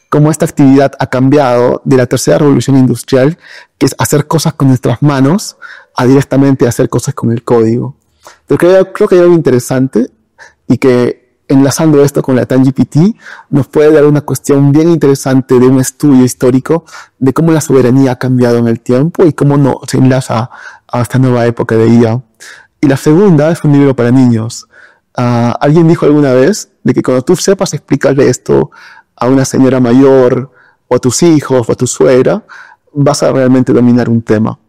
Cómo esta actividad ha cambiado de la tercera revolución industrial, que es hacer cosas con nuestras manos, a directamente hacer cosas con el código. Pero creo que hay algo interesante y que enlazando esto con la TanGPT nos puede dar una cuestión bien interesante de un estudio histórico de cómo la soberanía ha cambiado en el tiempo y cómo no se enlaza a esta nueva época de IA. Y la segunda es un libro para niños. Alguien dijo alguna vez de que cuando tú sepas explicarle esto a una señora mayor, o a tus hijos, o a tu suegra, vas a realmente dominar un tema.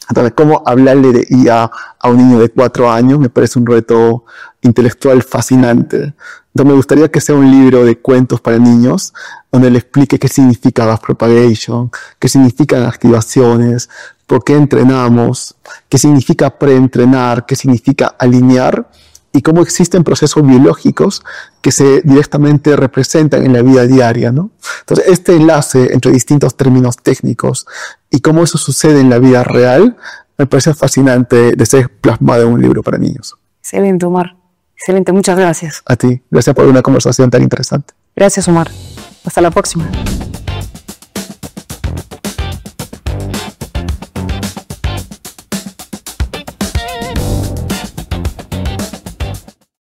Entonces, cómo hablarle de IA a un niño de 4 años me parece un reto intelectual fascinante. Entonces, me gustaría que sea un libro de cuentos para niños, donde le explique qué significa backpropagation, qué significan activaciones, por qué entrenamos, qué significa preentrenar, qué significa alinear, y cómo existen procesos biológicos que se directamente representan en la vida diaria, ¿no? Entonces, este enlace entre distintos términos técnicos y cómo eso sucede en la vida real me parece fascinante de ser plasmado en un libro para niños. Excelente, Omar. Excelente, muchas gracias. A ti. Gracias por una conversación tan interesante. Gracias, Omar. Hasta la próxima.